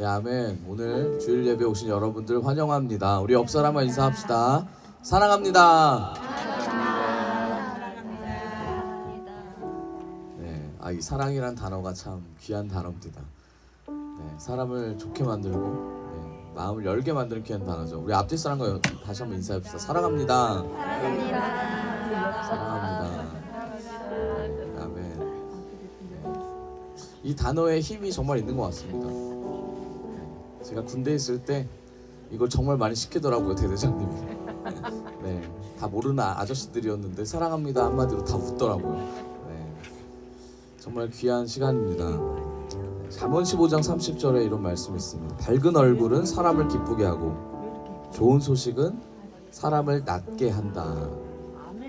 아멘. 오늘 주일 예배 오신 여러분들 환영합니다. 우리 옆 사람과 인사합시다. 사랑합니다. 네, 이 사랑이란 단어가 참 귀한 단어입니다. 네, 사람을 좋게 만들고 마음을 열게 만드는 귀한 단어죠. 우리 앞뒤 사람과 다시 한번 인사합시다. 사랑합니다. 사랑합니다. 네, 아멘. 이 단어의 힘이 정말 있는 것 같습니다. 제가 군대에 있을 때 이걸 정말 많이 시키더라고요, 대대장님이. 네, 다 모르는 아저씨들이었는데 사랑합니다 한마디로 다 웃더라고요. 네, 정말 귀한 시간입니다. 잠언 15장 30절에 이런 말씀이 있습니다. 밝은 얼굴은 사람을 기쁘게 하고 좋은 소식은 사람을 낫게 한다.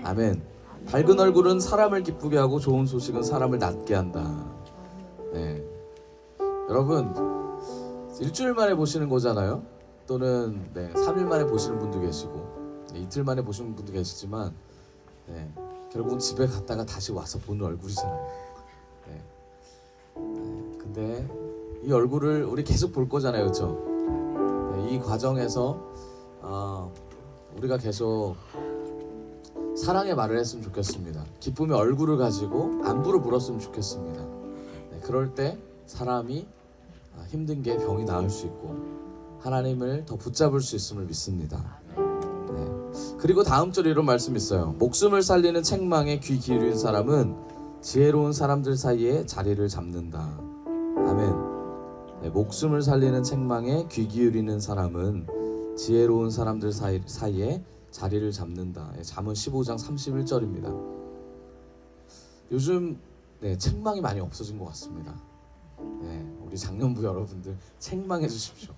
아멘. 밝은 얼굴은 사람을 기쁘게 하고 좋은 소식은 사람을 낫게 한다. 네, 여러분 일주일 만에 보시는 거잖아요. 또는 3일 만에 보시는 분도 계시고 이틀 만에 보시는 분도 계시지만 결국은 집에 갔다가 다시 와서 보는 얼굴이잖아요. 근데 이 얼굴을 우리 계속 볼 거잖아요, 그렇죠? 이 과정에서 우리가 계속 사랑의 말을 했으면 좋겠습니다. 기쁨의 얼굴을 가지고 안부를 물었으면 좋겠습니다. 그럴 때 사람이 힘든 게 병이 나을 수 있고 하나님을 더 붙잡을 수 있음을 믿습니다. 그리고 다음 절에 이런 말씀이 있어요. 목숨을 살리는 책망에 귀 기울인 사람은 지혜로운 사람들 사이에 자리를 잡는다. 아멘. 목숨을 살리는 책망에 귀 기울이는 사람은 지혜로운 사람들 사이에 자리를 잡는다. 잠언 15장 31절입니다. 요즘 책망이 많이 없어진 것 같습니다. 우리 장년부 여러분들 책망해 주십시오.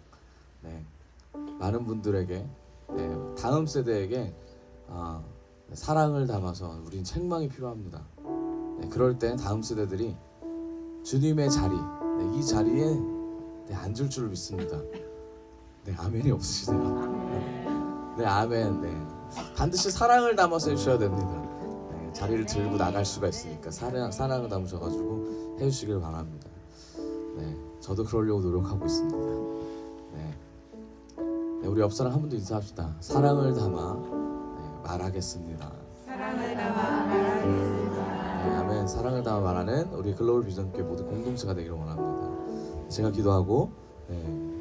많은 분들에게 다음 세대에게 사랑을 담아서 우린 책망이 필요합니다. 그럴 땐 다음 세대들이 주님의 자리, 이 자리에 앉을 줄을 믿습니다. 아멘이 없으시네요. 아멘. 반드시 사랑을 담아서 해주셔야 됩니다. 자리를 들고 나갈 수가 있으니까 사랑을 담으셔가지고 해주시길 바랍니다. 저도 그러려고 노력하고 있습니다. 우리 옆 사람 한 분 더 인사합시다. 사랑을 담아 말하겠습니다. 사랑을 담아 말하겠습니다. 아멘. 사랑을 담아 말하는 우리 글로벌 비전교회 모두 공동체가 되기를 원합니다. 제가 기도하고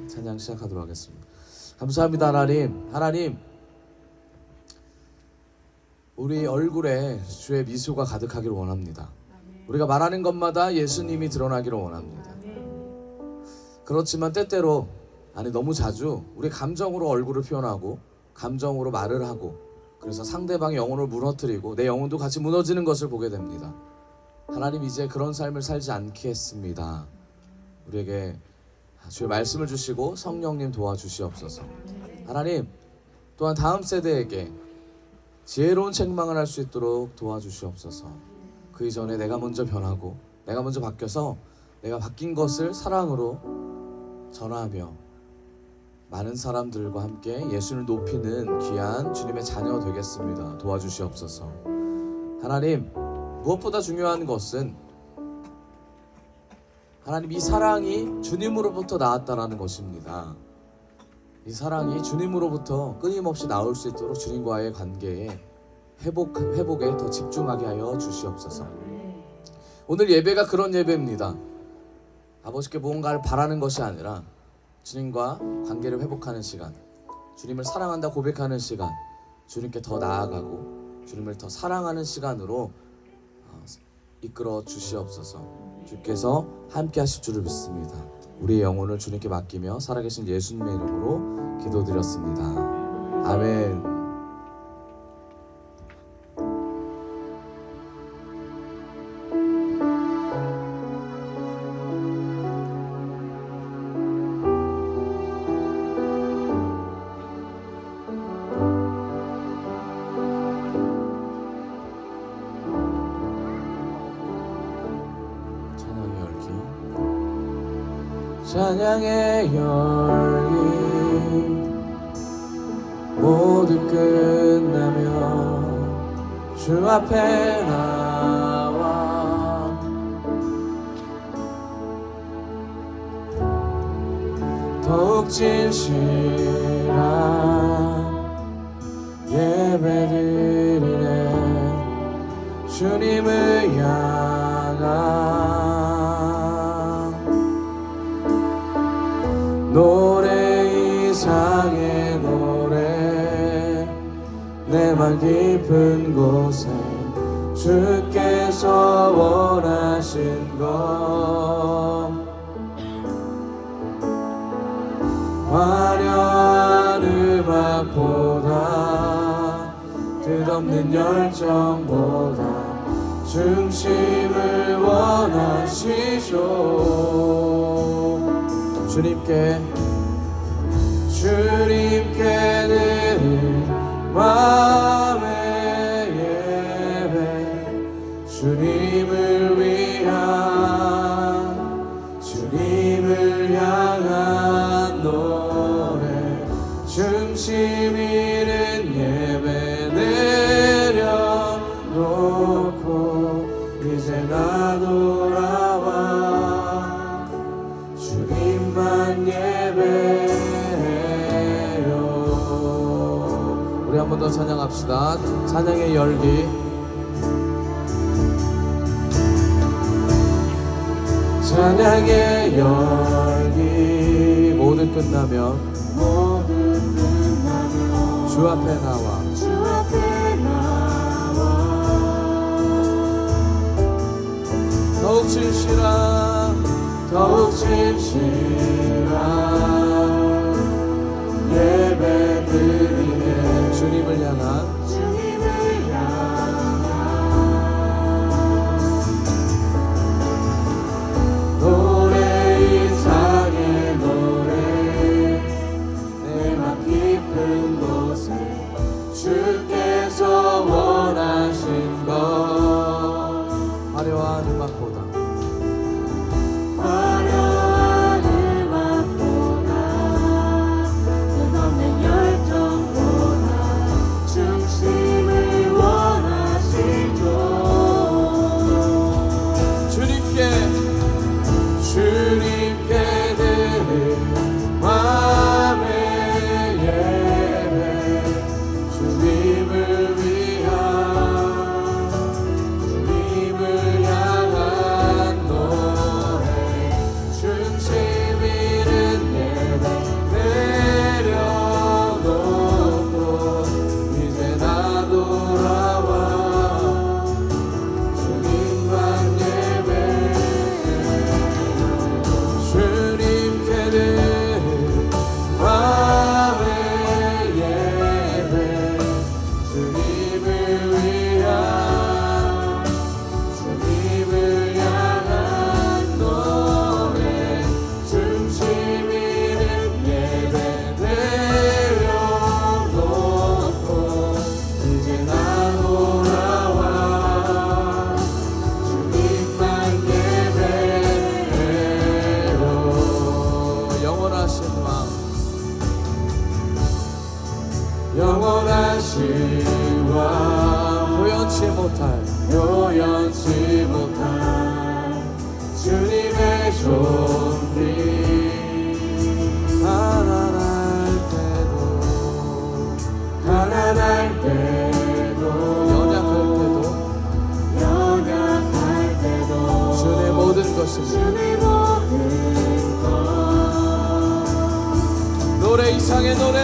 찬양 시작하도록 하겠습니다. 감사합니다. 하나님 우리 얼굴에 주의 미소가 가득하기를 원합니다. 우리가 말하는 것마다 예수님이 드러나기를 원합니다. 그렇지만 때때로 너무 자주 우리 감정으로 얼굴을 표현하고 감정으로 말을 하고 그래서 상대방의 영혼을 무너뜨리고 내 영혼도 같이 무너지는 것을 보게 됩니다. 하나님 이제 그런 삶을 살지 않겠습니다. 우리에게 주의 말씀을 주시고 성령님 도와주시옵소서. 하나님 또한 다음 세대에게 지혜로운 책망을 할 수 있도록 도와주시옵소서. 그 이전에 내가 먼저 변하고 내가 먼저 바뀌어서 내가 바뀐 것을 사랑으로 전하며 많은 사람들과 함께 예수를 높이는 귀한 주님의 자녀 되겠습니다. 도와주시옵소서. 하나님 무엇보다 중요한 것은 하나님 이 사랑이 주님으로부터 나왔다라는 것입니다. 이 사랑이 주님으로부터 끊임없이 나올 수 있도록 주님과의 관계에 회복에 더 집중하게 하여 주시옵소서. 오늘 예배가 그런 예배입니다. 아버지께 무언가를 바라는 것이 아니라 주님과 관계를 회복하는 시간, 주님을 사랑한다 고백하는 시간, 주님께 더 나아가고 주님을 더 사랑하는 시간으로 이끌어 주시옵소서. 주께서 함께 하실 줄을 믿습니다. 우리의 영혼을 주님께 맡기며 살아계신 예수님의 이름으로 기도드렸습니다. 아멘. 찬양의 열기 모두 끝나며 주 앞에 나와 더욱 진실한 예배드리네 주님을 향한 노래 이상의 노래 내 맘 깊은 곳에 주께서 원하신 것 화려한 음악보다 끝없는 열정보다 중심을 원하시죠 주님께 드릴 마음의 예배 주님을 향한 노래 중심 있는 예배 내려놓고 이제 나 돌아와 주님만 예배해요. 우리 한 번 더 찬양합시다. 찬양의 열기. 찬양의 열기 모두 끝나면 주 앞에 나와 더욱 진실한 예배 드리네 주님을 향한 노래 이상의 노래 내 맘 깊은 곳에 주께서 원하신 것 화려한 음악보다 끝없는 열정보다 중심을 원하시죠 주님께 드릴 마음의 예배 주님을 향한 노래 중심 있는 예배 내려놓고 이제 나 돌아와 주님만 주님께 드릴 마음의 예배 주님을 향한 노래 중심 있는 예배 내려놓고 이제 나 돌아와 주님만 예배해요. 영원하신 왕 표현치 못할 주님의 존귀 가난할 때도 연약할 때도 주의 모든 것입니다 노래 이상의 노래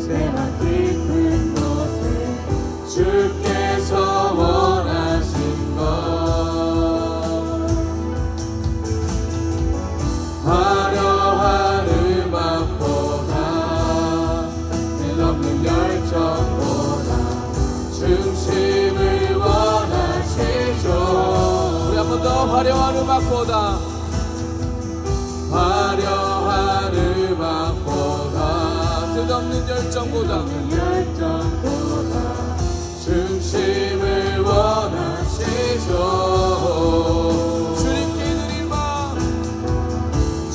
내 맘 깊은 곳에 주께서 원하신 것 화려한 음악보다 끝없는 열정보다 중심을 원하시죠 우리 한 번 더 화려한 음악보다 끝없는 열정보다 중심을 원하시죠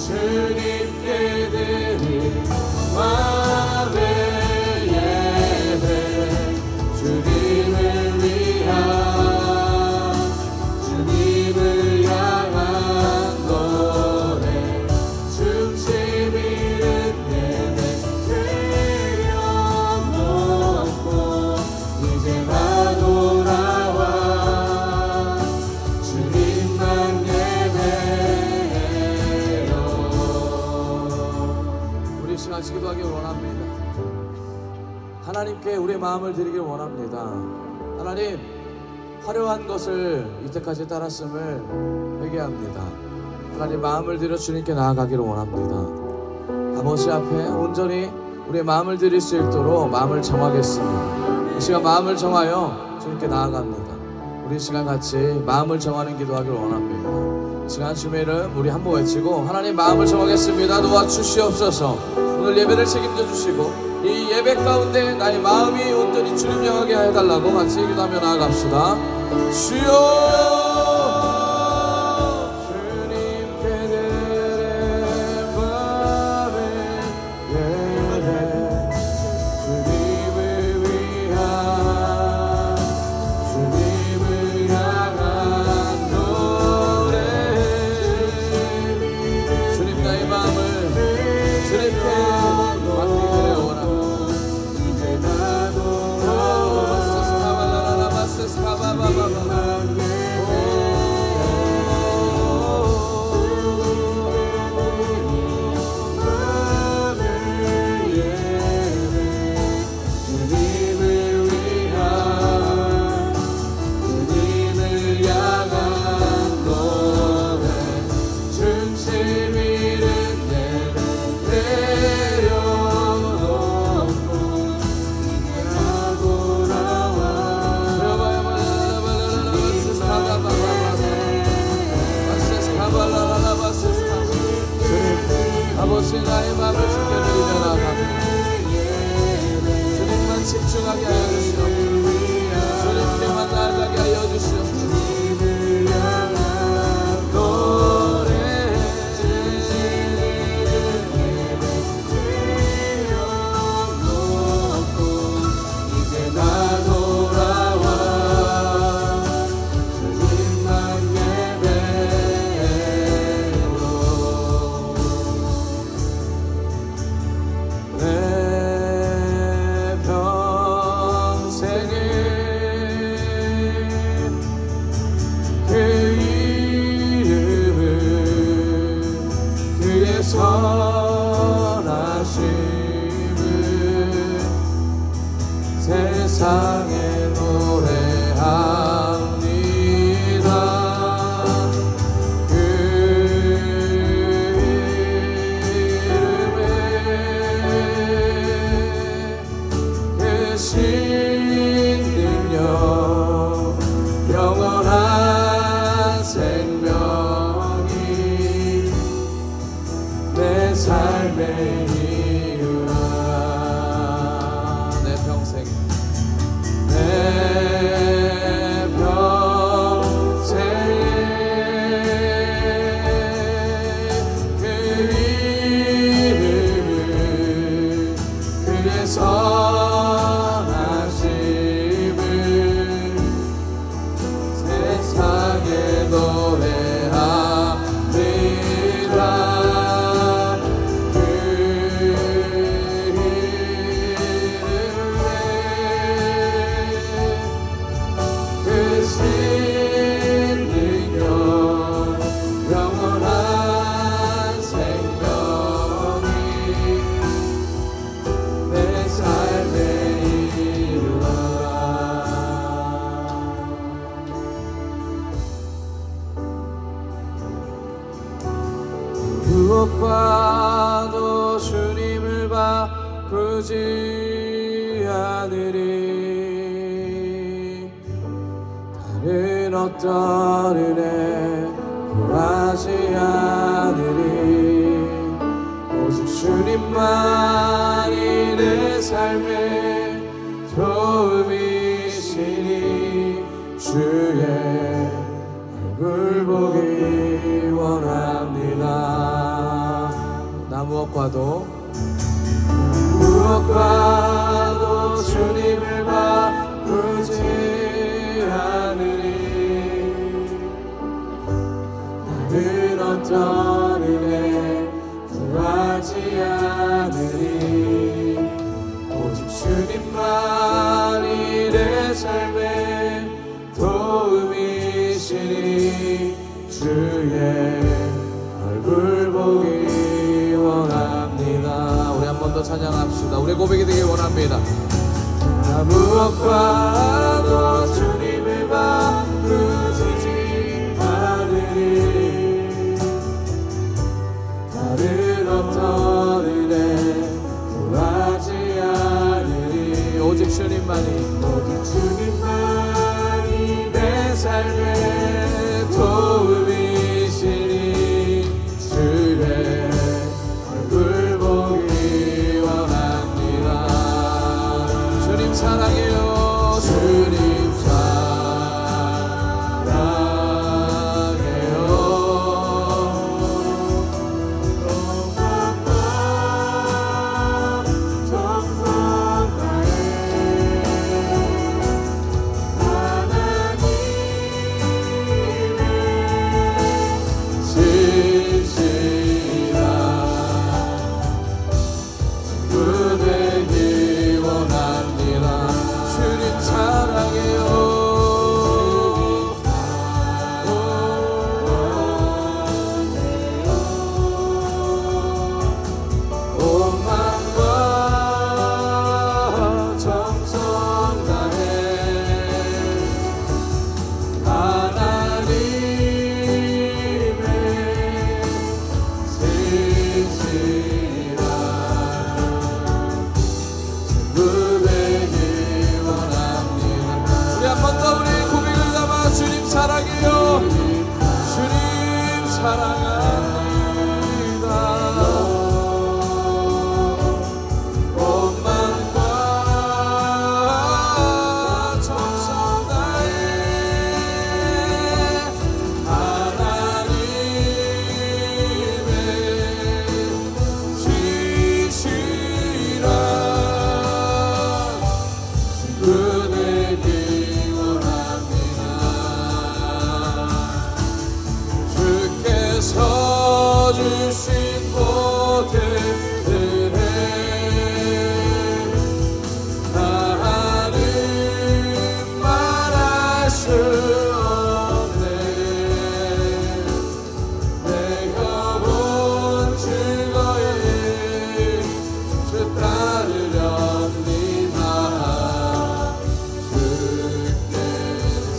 주님께 드릴 마음의 예배 주님을 향한 하나님께 우리의 마음을 드리길 원합니다. 하나님, 화려한 것을 이때까지 따랐음을 회개합니다. 하나님, 마음을 들여 주님께 나아가기를 원합니다. 아버지 앞에 온전히 우리의 마음을 드릴 수 있도록 마음을 정하겠습니다. 이 시간 마음을 정하여 주님께 나아갑니다. 우리 이 시간 같이 마음을 정하는 기도하기를 원합니다. 이 시간 주님의 이름 우리 한번 외치고 하나님 마음을 정하겠습니다. 도와주시옵소서. 오늘 예배를 책임져 주시고 이 예배 가운데 나의 마음이 온전히 주님 향하게 해달라고 같이 기도하며 나아갑시다. 주여, 아버지 나의 마음을 주께 드리며 나아갑니다. 주님만 집중하게 하여 주시옵소서. 주님께만 나아가게 하여 주시옵소서. 이제 나 돌아와 주님만 내 평생에 그 이름을 그의 선하심을 세상에 노래합니다. 그 능력 영원한 생명이 내 삶의 이유라. 내 평생 그 이름을 그의 선하심을 세상에 노래합니다. 그 이름에 그 신능력 영원한 생명이 내 삶의 이루라. 무엇과도 주님을 바꾸지 않으리. 다른 어떤 은혜 구하지 않으리. 오직 주님만이 내 삶의 도움이시니 주의 얼굴 보기 원합니다. 나 무엇과도 주님을 바꾸지 않으리. 다른 어떤 은혜 구하지 않으리. 오직 주님만이 내 삶의 도움이시니 주의 얼굴 보기 원합니다. 우리 한 번 더 찬양합시다. 우리 고백이 되길 원합니다. 무엇과도 주님을 바꾸지 않으리. 다른 어떤 은혜 구하지 않으리. 오직 주님만이 내 삶의 도움이시니 주의 얼굴 보기 원합니다. 주님 사랑해요. 주님 사랑해요. 정성 다해 진실한 그대기 원합니다. 주님 사랑해요. 온 마음과 정성 다해 하나님의 진실한 친구되기 원합니다. 우리 한 번 더 우리 고백을 담아 주님 사랑해요. 주님 사랑합니다. 온 마음과 정성 다해 하나님의 진실한 친구되기 원합니다. 주께서 주신 보혜들에 나는 말할 수 없네. 내 영혼 즐거이 주 따르렵니다. 주께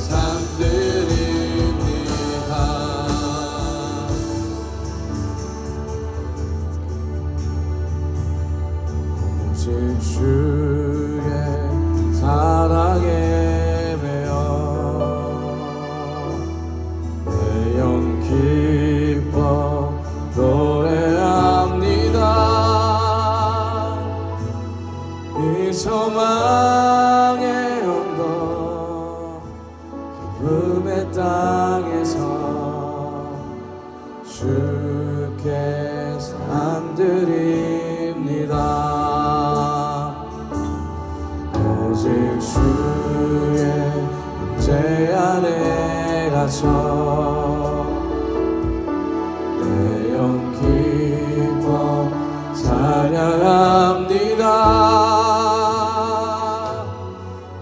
삶드립니다. 오직 주의 사랑에 매여 내 영 기뻐 노래합니다. 이 소망의 언덕 기쁨의 땅에서 주께 삶드립니다. 오직 주의 임재 안에 갇혀 내 영 기뻐 찬양합니다.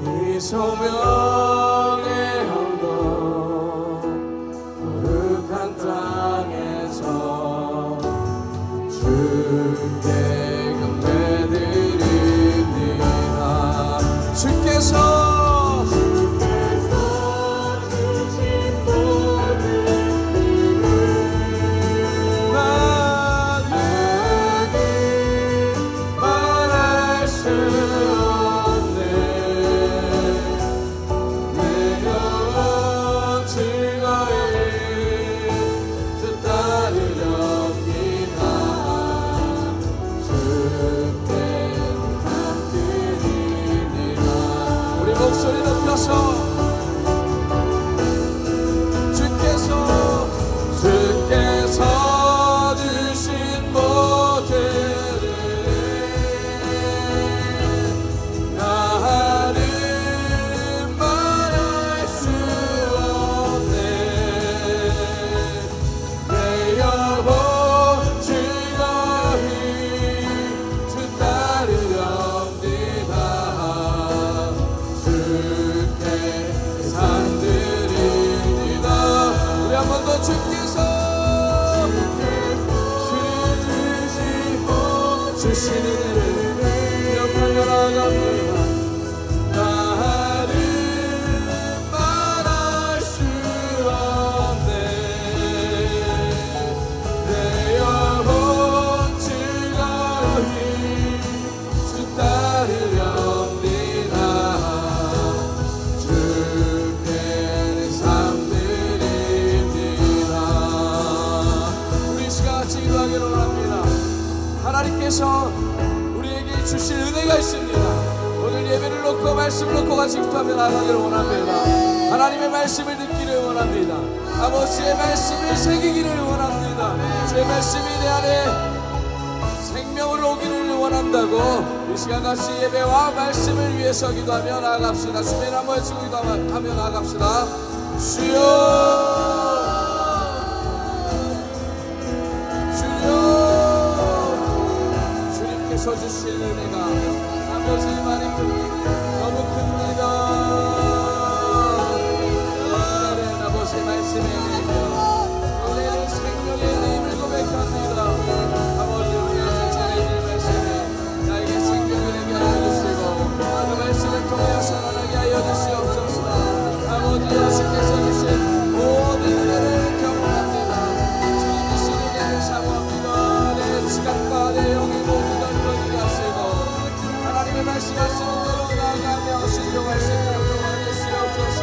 이 소명의 언덕 거룩한 땅에서 주께 경배드립니다. 주께서 주신 나는 말할 수 없네. 내 영혼 즐거이 주 따르렵니다. 주께 감드립니다. 우리 목소리 높여서 주께서 주신 보혜를 나는 말할 수 없네. 내 영혼 즐거이 주 따르렵니다. 주께 삶드립니다. 우리 한 번 더 주께서 주신 은혜를 기억하며 나아갑니다. 말씀을 놓고 같이 기도하며 나가기를 원합니다. 하나님의 말씀을 듣기를 원합니다. 아버지의 말씀을 새기기를 원합니다. 주의 말씀이 내 안에 생명을 오기를 원한다고 이 시간 같이 예배와 말씀을 위해서 기도하며 나아갑시다. 주님 한번 외치고 기도하며 나아갑시다. 주여, 주여, 주님께서 주실 은혜가 아버지만이 너무 큽니다. 오늘은 아버지의 말씀에 내며 오늘은 생명의 힘을 고백합니다. 아버지, 우리의 전해질 말씀에 나에게 생명을 내게 하여 주시고 그 말씀을 통하여 살아나게 하여 주시옵소서. 아버지, 예수께서 주신 모든 은혜를 경험합니다. 주님 주신 은혜를 사모합니다. 내 시간과 내 영이 모두 던져지게 하시고 하나님의 말씀하시는 대로 나아가며 순종할 수 있도록 도와주시옵소서.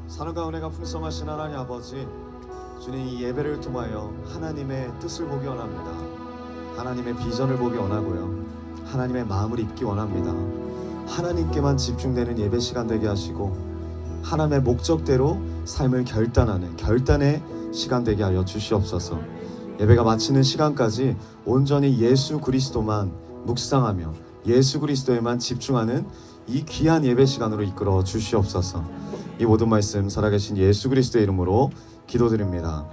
사랑과 은혜가 풍성하신 하나님 아버지, 주님 이 예배를 통하여 하나님의 뜻을 보기 원합니다. 하나님의 비전을 보기 원하고요, 하나님의 마음을 입기 원합니다. 하나님께만 집중되는 예배 시간 되게 하시고 하나님의 목적대로 삶을 결단하는 결단의 시간 되게 하여 주시옵소서. 예배가 마치는 시간까지 온전히 예수 그리스도만 묵상하며 예수 그리스도에만 집중하는 이 귀한 예배 시간으로 이끌어 주시옵소서. 이 모든 말씀 살아계신 예수 그리스도의 이름으로 기도드립니다.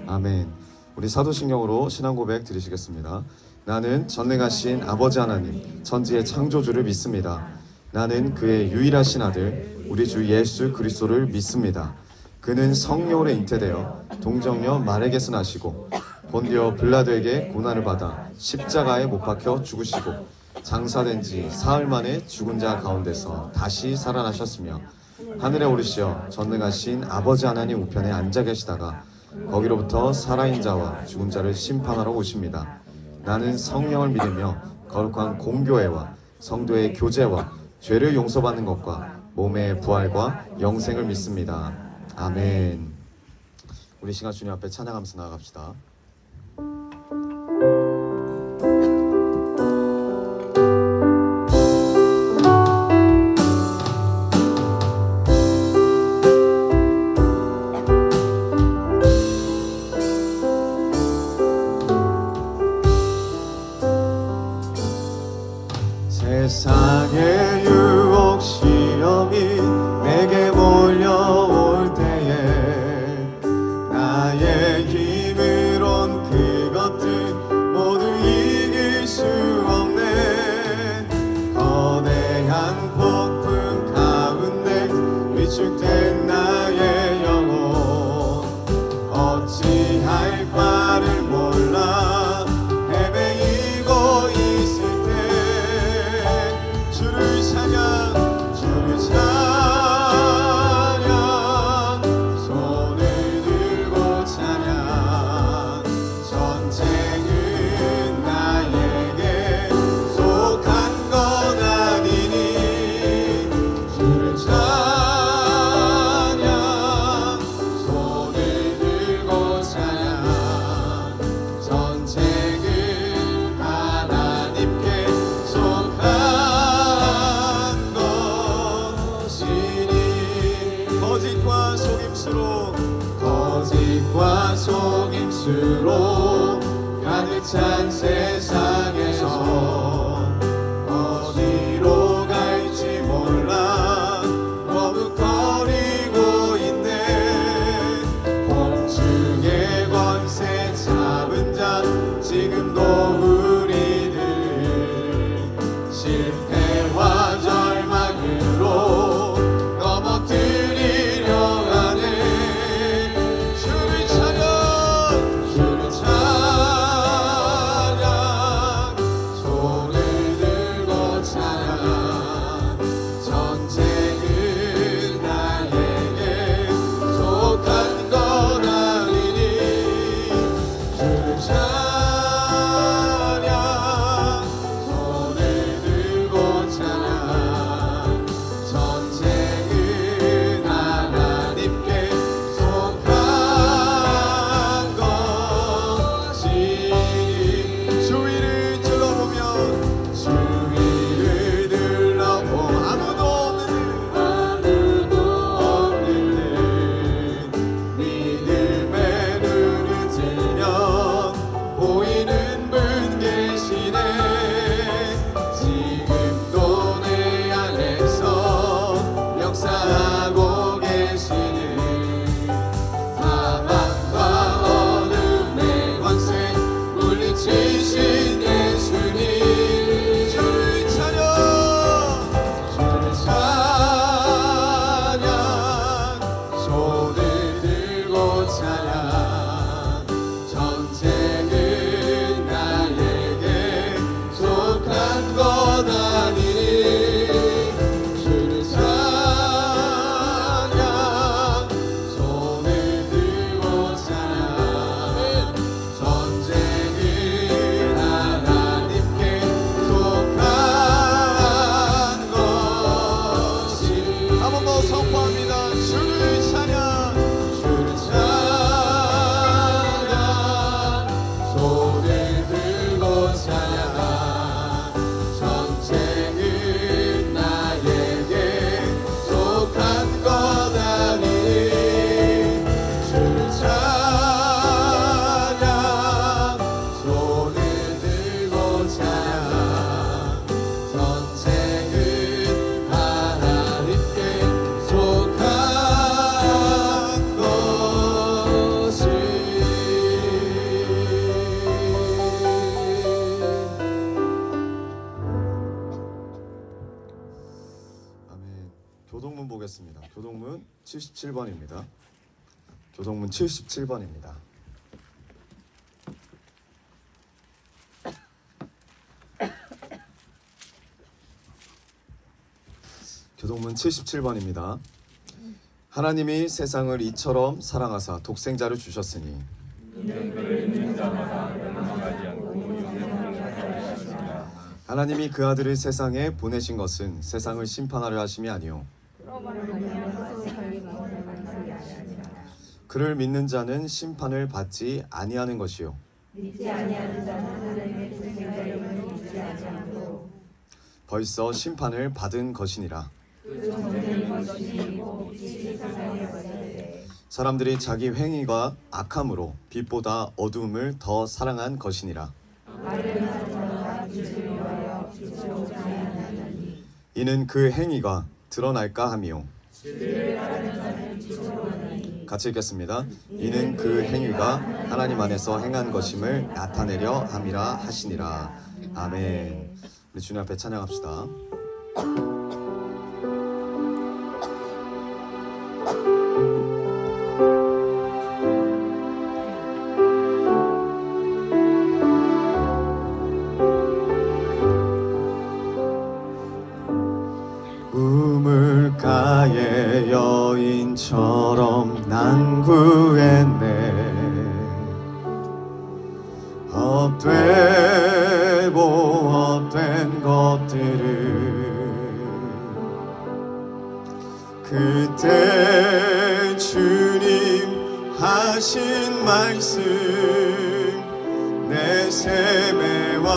아멘. 우리 사도신경으로 신앙 고백 드리시겠습니다. 나는 전능하신 아버지 하나님 천지의 창조주를 믿습니다. 나는 그의 유일하신 아들 우리 주 예수 그리스도를 믿습니다. 그는 성령으로 잉태되어 동정녀 마리아에게서 나시고 본디오 빌라도에게 고난을 받아 십자가에 못 박혀 죽으시고 장사된 지 사흘 만에 죽은 자 가운데서 다시 살아나셨으며 하늘에 오르시어 전능하신 아버지 하나님 우편에 앉아 계시다가 거기로부터 살아있는 자와 죽은 자를 심판하러 오십니다. 나는 성령을 믿으며 거룩한 공교회와 성도의 교제와 죄를 용서받는 것과 몸의 부활과 영생을 믿습니다. 아멘. 우리 시간 주님 앞에 찬양하면서 나아갑시다. 세상의 유혹 시험이 내게 몰려올 때에 나의 힘으론 그것들 모두 이길 수 없네. 거대한 폭풍 가운데 위축된 나의 영혼 어찌할 바를 몰라 헤매이고 있을 때 주를 찬양 손을 들고 찬양. 전쟁은 나에게 속한 건 아니니 주를 찬양 거짓과 속임수로 거짓과 속임수로 가득 찬 세상에서 어디로 갈지 몰라 머뭇거리고 있네. 공중의 권세 잡은 자 지금도 우리들 실패와 절망으로 넘어뜨리려 하네. 주를 찬양 손을 들고 찬양. 전쟁은 나에게 속한 것 아니니. 주를 찬양 손을 들고 찬양. 전쟁은 하나님께 속한 것이니. 주위를 둘러보면 주위를 둘러보 아무도 없는 없는 믿음의 눈을 뜨면 보이는 분 계시네. 지금도 내 안에서 역사하고 계시는 사망과 어둠의 권세 물리치신 예수님. 주를 찬양 주를 찬양 손을 들고 찬양. 전쟁은 나에게 속한 것 아니니. 주를 찬양 손을 들고 찬양. 전쟁은 하나님께 속한 것이. 한 번 더 선포합니다. 주를 찬양 주를 찬양 손을 들고 찬양. 전쟁은 나에게 속한 것 아니니. 주를 찬양 손을 들고 찬양. 전쟁은 하나님께 속한 것이. 아멘. 교동문 보겠습니다. 교동문 77번입니다. 교동문 77번입니다. 교동문 77번입니다. 하나님이 세상을 이처럼 사랑하사 독생자를 주셨으니 하나님이 그 아들을 세상에 보내신 것은 세상을 심판하려 하심이 아니요 그를 믿는 자는 심판을 받지 아니하는 것이요 벌써 심판을 받은 것이니라. 사람들이 자기 행위가 악함으로 빛보다 어두움을 더 사랑한 것이니라. 이는 그 행위가 드러날까 함이요. 같이 읽겠습니다. 이는 그 행위가 하나님 안에서 행한 것임을 나타내려 함이라 하시니라. 아멘. 우리 주님 앞에 찬양합시다. 우물가의 여인처럼 난 구했네. 헛되고 헛된 것들을 그때 주님 하신 말씀 내 세매와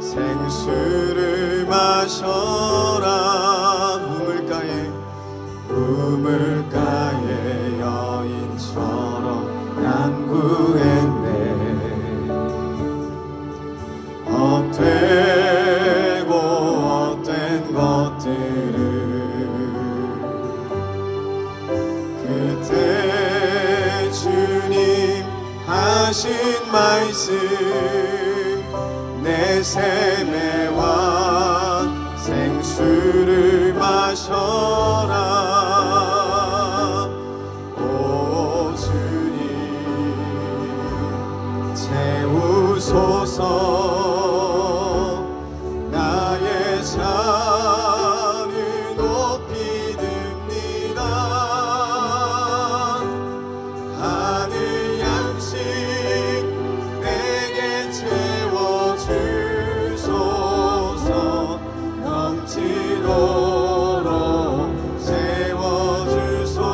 생수를 마셔라. 우물가의 여인처럼 난 구했네. 헛되고 헛된 것들을 그때 주님 하신 말씀 내 샘에 와 생수를 마셔라. 오 주님 채우소서. 나의 잔을 높이 듭니다. 하늘 양식 내게 채워주소서. 넘치도록 채워주소서.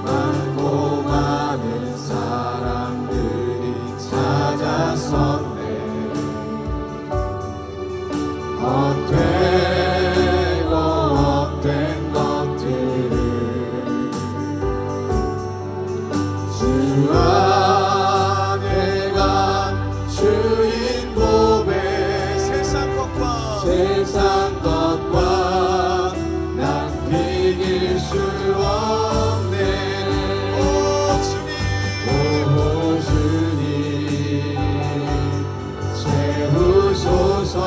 많고 많은 사람들이 찾아섰네. 헛되고 헛된 것들을 주 안에 간 주인 보배. 세상 것과 난 비길 수 없네. 오 주님 채우소서.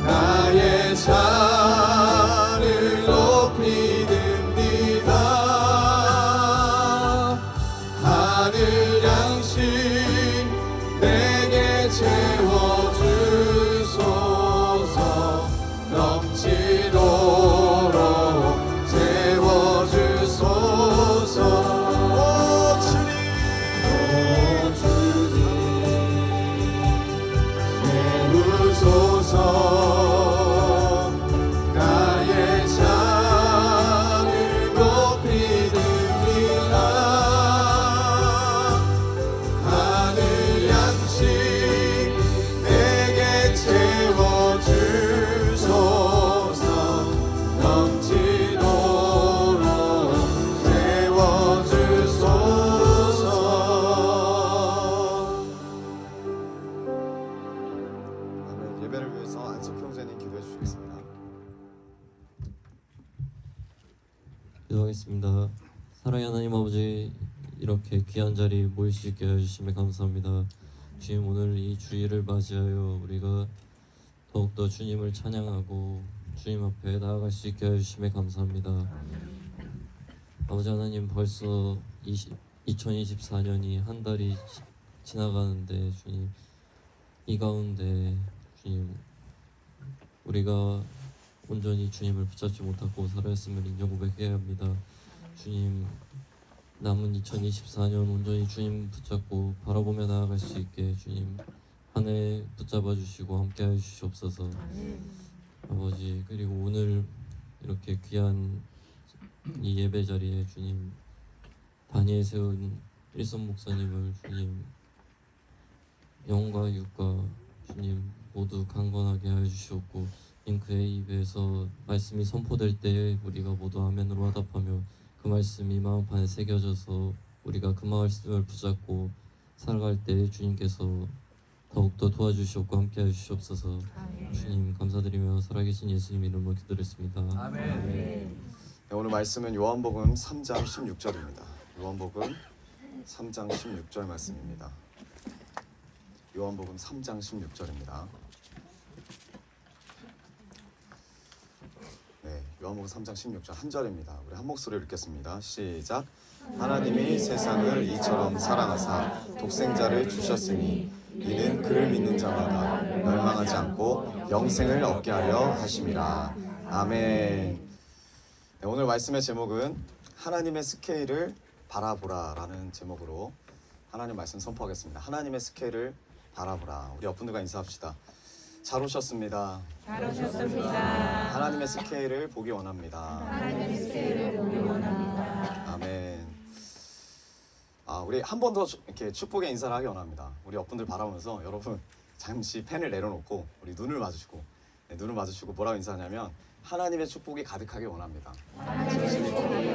나의 잔을 높이 듭니다. 하늘 양식 내게 채워주소서. 넘치도록 채워주소서. 오 주님 채우소서. 나의 잔을 높이 듭니다. 하늘 양식 내게 채워주소서. 넘치도록 채워주소서. 아멘. 예배를 위해서 안석형 목사님 기도해 주시겠습니다. 기도하겠습니다. 사랑의 하나님 아버지, 이렇게 귀한 자리 모일 수 있게 해주심에 감사합니다. 주님, 오늘 이 주일을 맞이하여 우리가 더욱더 주님을 찬양하고 주님 앞에 나아갈 수 있게 해주심에 감사합니다. 아버지 하나님, 벌써 2024년이 한 달이 지나가는데 주님, 이 가운데 주님, 우리가 온전히 주님을 붙잡지 못하고 살아왔음을 인정 고백해야 합니다. 주님, 남은 2024년 온전히 주님 붙잡고 바라보며 나아갈 수 있게 주님 한 해 붙잡아 주시고 함께하여 주시옵소서. 아버지, 그리고 오늘 이렇게 귀한 이 예배 자리에 주님 단위에 세운 일선 목사님을 주님 영과 육과 주님 모두 강건하게 하여 주시옵고, 주님 그의 입에서 말씀이 선포될 때 우리가 모두 아멘으로 화답하며 그 말씀이 마음판에 새겨져서 우리가 그 말씀을 붙잡고 살아갈 때 주님께서 더욱더 도와주시옵고 함께하여 주시옵소서. 주님 감사드리며 살아계신 예수님 이름으로 기도했습니다. 아멘. 네, 오늘 말씀은 요한복음 3장 16절입니다. 요한복음 3장 16절 말씀입니다. 요한복음 3장 16절입니다. 네, 요한복음 3장 16절 한 절입니다. 우리 한 목소리로 읽겠습니다. 시작. 하나님이 세상을 이처럼 사랑하사 독생자를 주셨으니 이는 그를 믿는 자마다 멸망하지 않고 영생을 얻게 하려 하심이라. 아멘. 네, 오늘 말씀의 제목은 하나님의 스케일을 바라보라라는 제목으로 하나님 말씀 선포하겠습니다. 하나님의 스케일을 바라보라. 우리 옆분들과 인사합시다. 잘 오셨습니다. 잘 오셨습니다. 하나님의 스케일을 보기 원합니다. 하나님의 스케일을 보기 원합니다. 아멘. 우리 한 번 더 이렇게 축복의 인사를 하기 원합니다. 우리 옆분들 바라보면서 여러분 잠시 펜을 내려놓고 우리 눈을 마주치고 네, 눈을 마주치고 뭐라고 인사하냐면 하나님의 축복이 가득하길 원합니다. 네,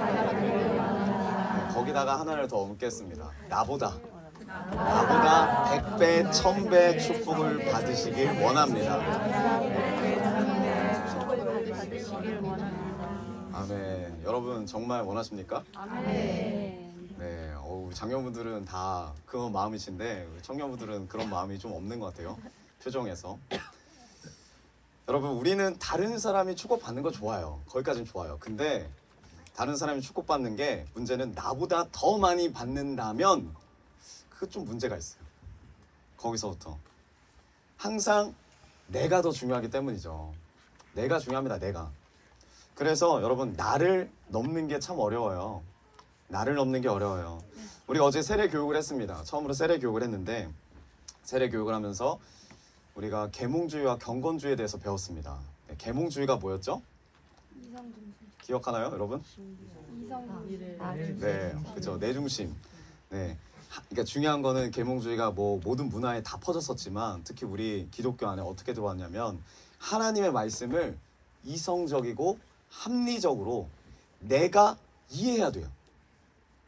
거기다가 하나를 더 얹겠습니다. 나보다 100배, 1000배 축복을 받으시길 원합니다. 아멘. 여러분 정말 원하십니까? 네, 장년분들은 다 그런 마음이신데 우리 청년분들은 그런 마음이 좀 없는 것 같아요. 표정에서. 여러분 우리는 다른 사람이 축복받는 거 좋아요. 거기까지는 좋아요. 근데 다른 사람이 축복받는 게 문제는 나보다 더 많이 받는다면 그거 좀 문제가 있어요. 거기서부터 항상 내가 더 중요하기 때문이죠. 내가 중요합니다. 내가. 그래서 여러분 나를 넘는 게 참 어려워요. 나를 넘는 게 어려워요. 우리가 어제 세례 교육을 했습니다. 처음으로 세례 교육을 했는데 세례 교육을 하면서 우리가 계몽주의와 경건주의에 대해서 배웠습니다. 네, 계몽주의가 뭐였죠? 기억하나요, 여러분? 네, 그죠. 내 중심. 네, 그러니까 중요한 거는 계몽주의가 뭐 모든 문화에 다 퍼졌었지만 특히 우리 기독교 안에 어떻게 들어왔냐면 하나님의 말씀을 이성적이고 합리적으로 내가 이해해야 돼요.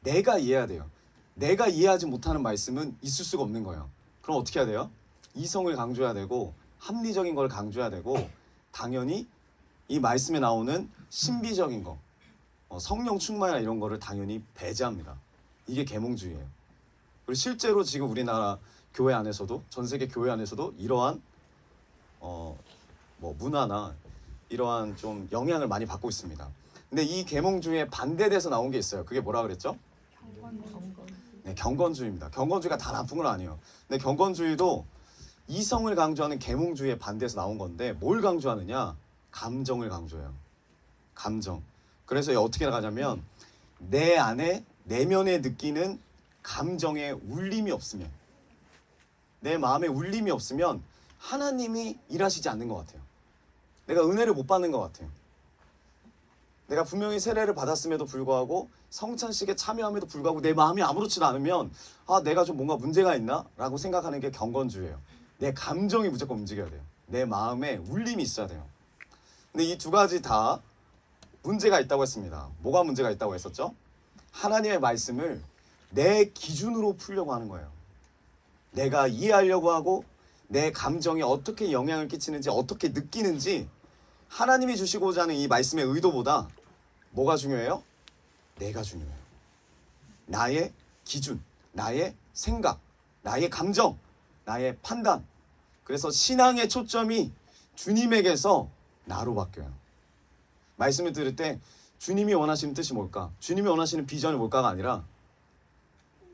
내가 이해해야 돼요. 내가 이해하지 못하는 말씀은 있을 수가 없는 거예요. 그럼 어떻게 해야 돼요? 이성을 강조해야 되고 합리적인 걸 강조해야 되고 당연히 이 말씀에 나오는 신비적인 거, 성령 충만이나 이런 거를 당연히 배제합니다. 이게 계몽주의예요. 그리고 실제로 지금 우리나라 교회 안에서도 전 세계 교회 안에서도 이러한 뭐 문화나 이러한 좀 영향을 많이 받고 있습니다. 근데 이 계몽주의에 반대돼서 나온 게 있어요. 그게 뭐라 그랬죠? 네, 경건주의입니다. 경건주의가 다 나쁜 건 아니에요. 근데 경건주의도 이성을 강조하는 계몽주의에 반대해서 나온 건데 뭘 강조하느냐? 감정을 강조해요. 감정. 그래서 어떻게 나가냐면 내 안에 내면에 느끼는 감정에 울림이 없으면, 내 마음에 울림이 없으면 하나님이 일하시지 않는 것 같아요. 내가 은혜를 못 받는 것 같아요. 내가 분명히 세례를 받았음에도 불구하고 성찬식에 참여함에도 불구하고 내 마음이 아무렇지도 않으면 내가 좀 뭔가 문제가 있나? 라고 생각하는 게 경건주의예요. 내 감정이 무조건 움직여야 돼요. 내 마음에 울림이 있어야 돼요. 근데 이 두 가지 다 문제가 있다고 했습니다. 뭐가 문제가 있다고 했었죠? 하나님의 말씀을 내 기준으로 풀려고 하는 거예요. 내가 이해하려고 하고 내 감정에 어떻게 영향을 끼치는지 어떻게 느끼는지 하나님이 주시고자 하는 이 말씀의 의도보다 뭐가 중요해요? 내가 중요해요. 나의 기준, 나의 생각, 나의 감정, 나의 판단. 그래서 신앙의 초점이 주님에게서 나로 바뀌어요. 말씀을 들을 때 주님이 원하시는 뜻이 뭘까? 주님이 원하시는 비전이 뭘까가 아니라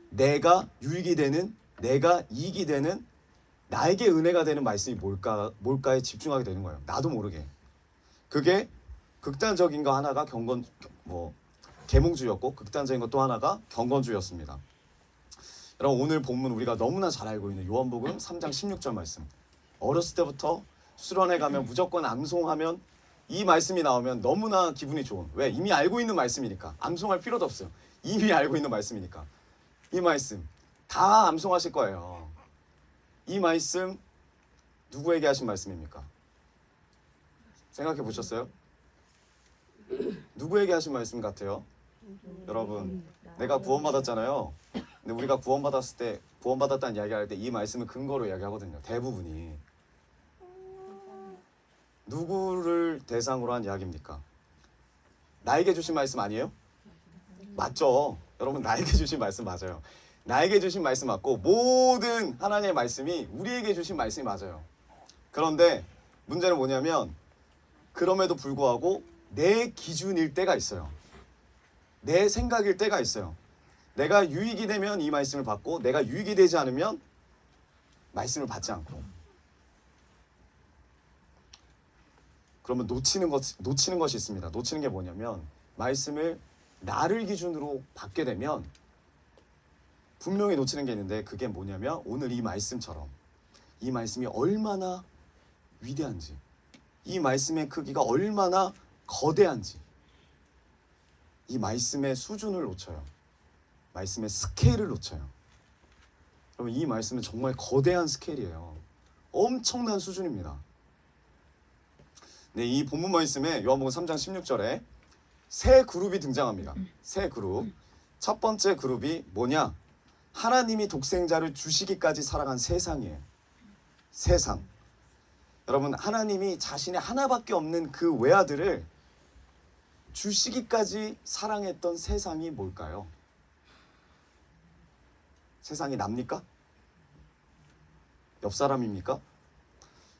내가 유익이 되는, 내가 이익이 되는, 나에게 은혜가 되는 말씀이 뭘까에 집중하게 되는 거예요. 나도 모르게. 그게 극단적인 거 하나가 계몽주의였고 극단적인 것 또 하나가 경건주의였습니다. 여러분 오늘 본문 우리가 너무나 잘 알고 있는 요한복음 3장 16절 말씀. 어렸을 때부터 수련회 가면 무조건 암송하면 이 말씀이 나오면 너무나 기분이 좋은. 왜? 이미 알고 있는 말씀이니까. 암송할 필요도 없어요. 이미 알고 있는 말씀이니까. 이 말씀 다 암송하실 거예요. 이 말씀 누구에게 하신 말씀입니까? 생각해 보셨어요? 누구에게 하신 말씀 같아요? 여러분, 내가 구원받았잖아요. 근데 우리가 구원받았다는 이야기할 때 이 말씀을 근거로 이야기하거든요. 대부분이. 누구를 대상으로 한 이야기입니까? 나에게 주신 말씀 아니에요? 맞죠? 여러분 나에게 주신 말씀 맞아요. 나에게 주신 말씀 맞고 모든 하나님의 말씀이 우리에게 주신 말씀이 맞아요. 그런데 문제는 뭐냐면 그럼에도 불구하고 내 기준일 때가 있어요. 내 생각일 때가 있어요. 내가 유익이 되면 이 말씀을 받고 내가 유익이 되지 않으면 말씀을 받지 않고. 그러면 놓치는 것이 있습니다. 놓치는 게 뭐냐면 말씀을 나를 기준으로 받게 되면 분명히 놓치는 게 있는데 그게 뭐냐면 오늘 이 말씀처럼 이 말씀이 얼마나 위대한지 이 말씀의 크기가 얼마나 거대한지 이 말씀의 수준을 놓쳐요. 말씀의 스케일을 놓쳐요. 그러면 이 말씀은 정말 거대한 스케일이에요. 엄청난 수준입니다. 네, 이 본문 말씀에 요한복음 3장 16절에 세 그룹이 등장합니다. 세 그룹. 첫 번째 그룹이 뭐냐? 하나님이 독생자를 주시기까지 사랑한 세상이에요. 세상. 여러분, 하나님이 자신의 하나밖에 없는 그 외아들을 주시기까지 사랑했던 세상이 뭘까요? 세상이 납니까? 옆 사람입니까?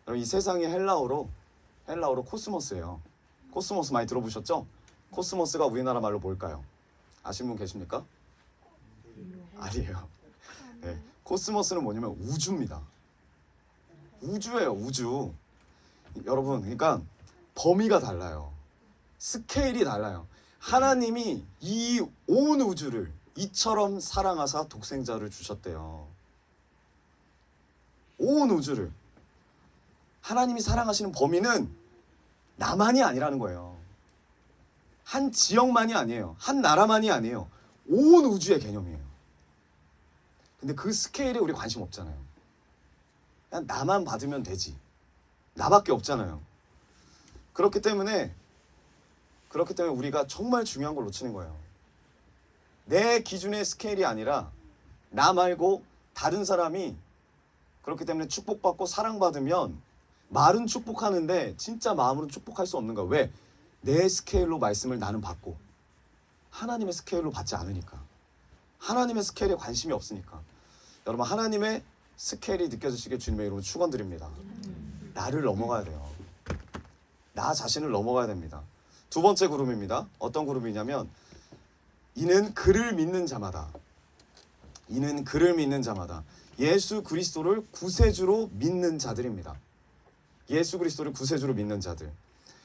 여러분, 이 세상이 헬라어로 코스모스예요. 코스모스 많이 들어보셨죠? 코스모스가 우리나라 말로 뭘까요? 아시는 분 계십니까? 아니에요. 네, 코스모스는 뭐냐면 우주입니다. 우주예요, 우주. 여러분, 그러니까 범위가 달라요. 스케일이 달라요. 하나님이 이 온 우주를 이처럼 사랑하사 독생자를 주셨대요. 온 우주를. 하나님이 사랑하시는 범위는 나만이 아니라는 거예요. 한 지역만이 아니에요. 한 나라만이 아니에요. 온 우주의 개념이에요. 근데 그 스케일에 우리 관심 없잖아요. 그냥 나만 받으면 되지. 나밖에 없잖아요. 그렇기 때문에 우리가 정말 중요한 걸 놓치는 거예요. 내 기준의 스케일이 아니라 나 말고 다른 사람이 그렇기 때문에 축복받고 사랑받으면 말은 축복하는데 진짜 마음으로는 축복할 수 없는 거야. 왜? 내 스케일로 말씀을 나는 받고 하나님의 스케일로 받지 않으니까. 하나님의 스케일에 관심이 없으니까. 여러분, 하나님의 스케일이 느껴지시길 주님의 이름으로 축원드립니다. 나를 넘어가야 돼요. 나 자신을 넘어가야 됩니다. 두 번째 그룹입니다. 어떤 그룹이냐면 이는 그를 믿는 자마다. 이는 그를 믿는 자마다. 예수 그리스도를 구세주로 믿는 자들입니다. 예수 그리스도를 구세주로 믿는 자들.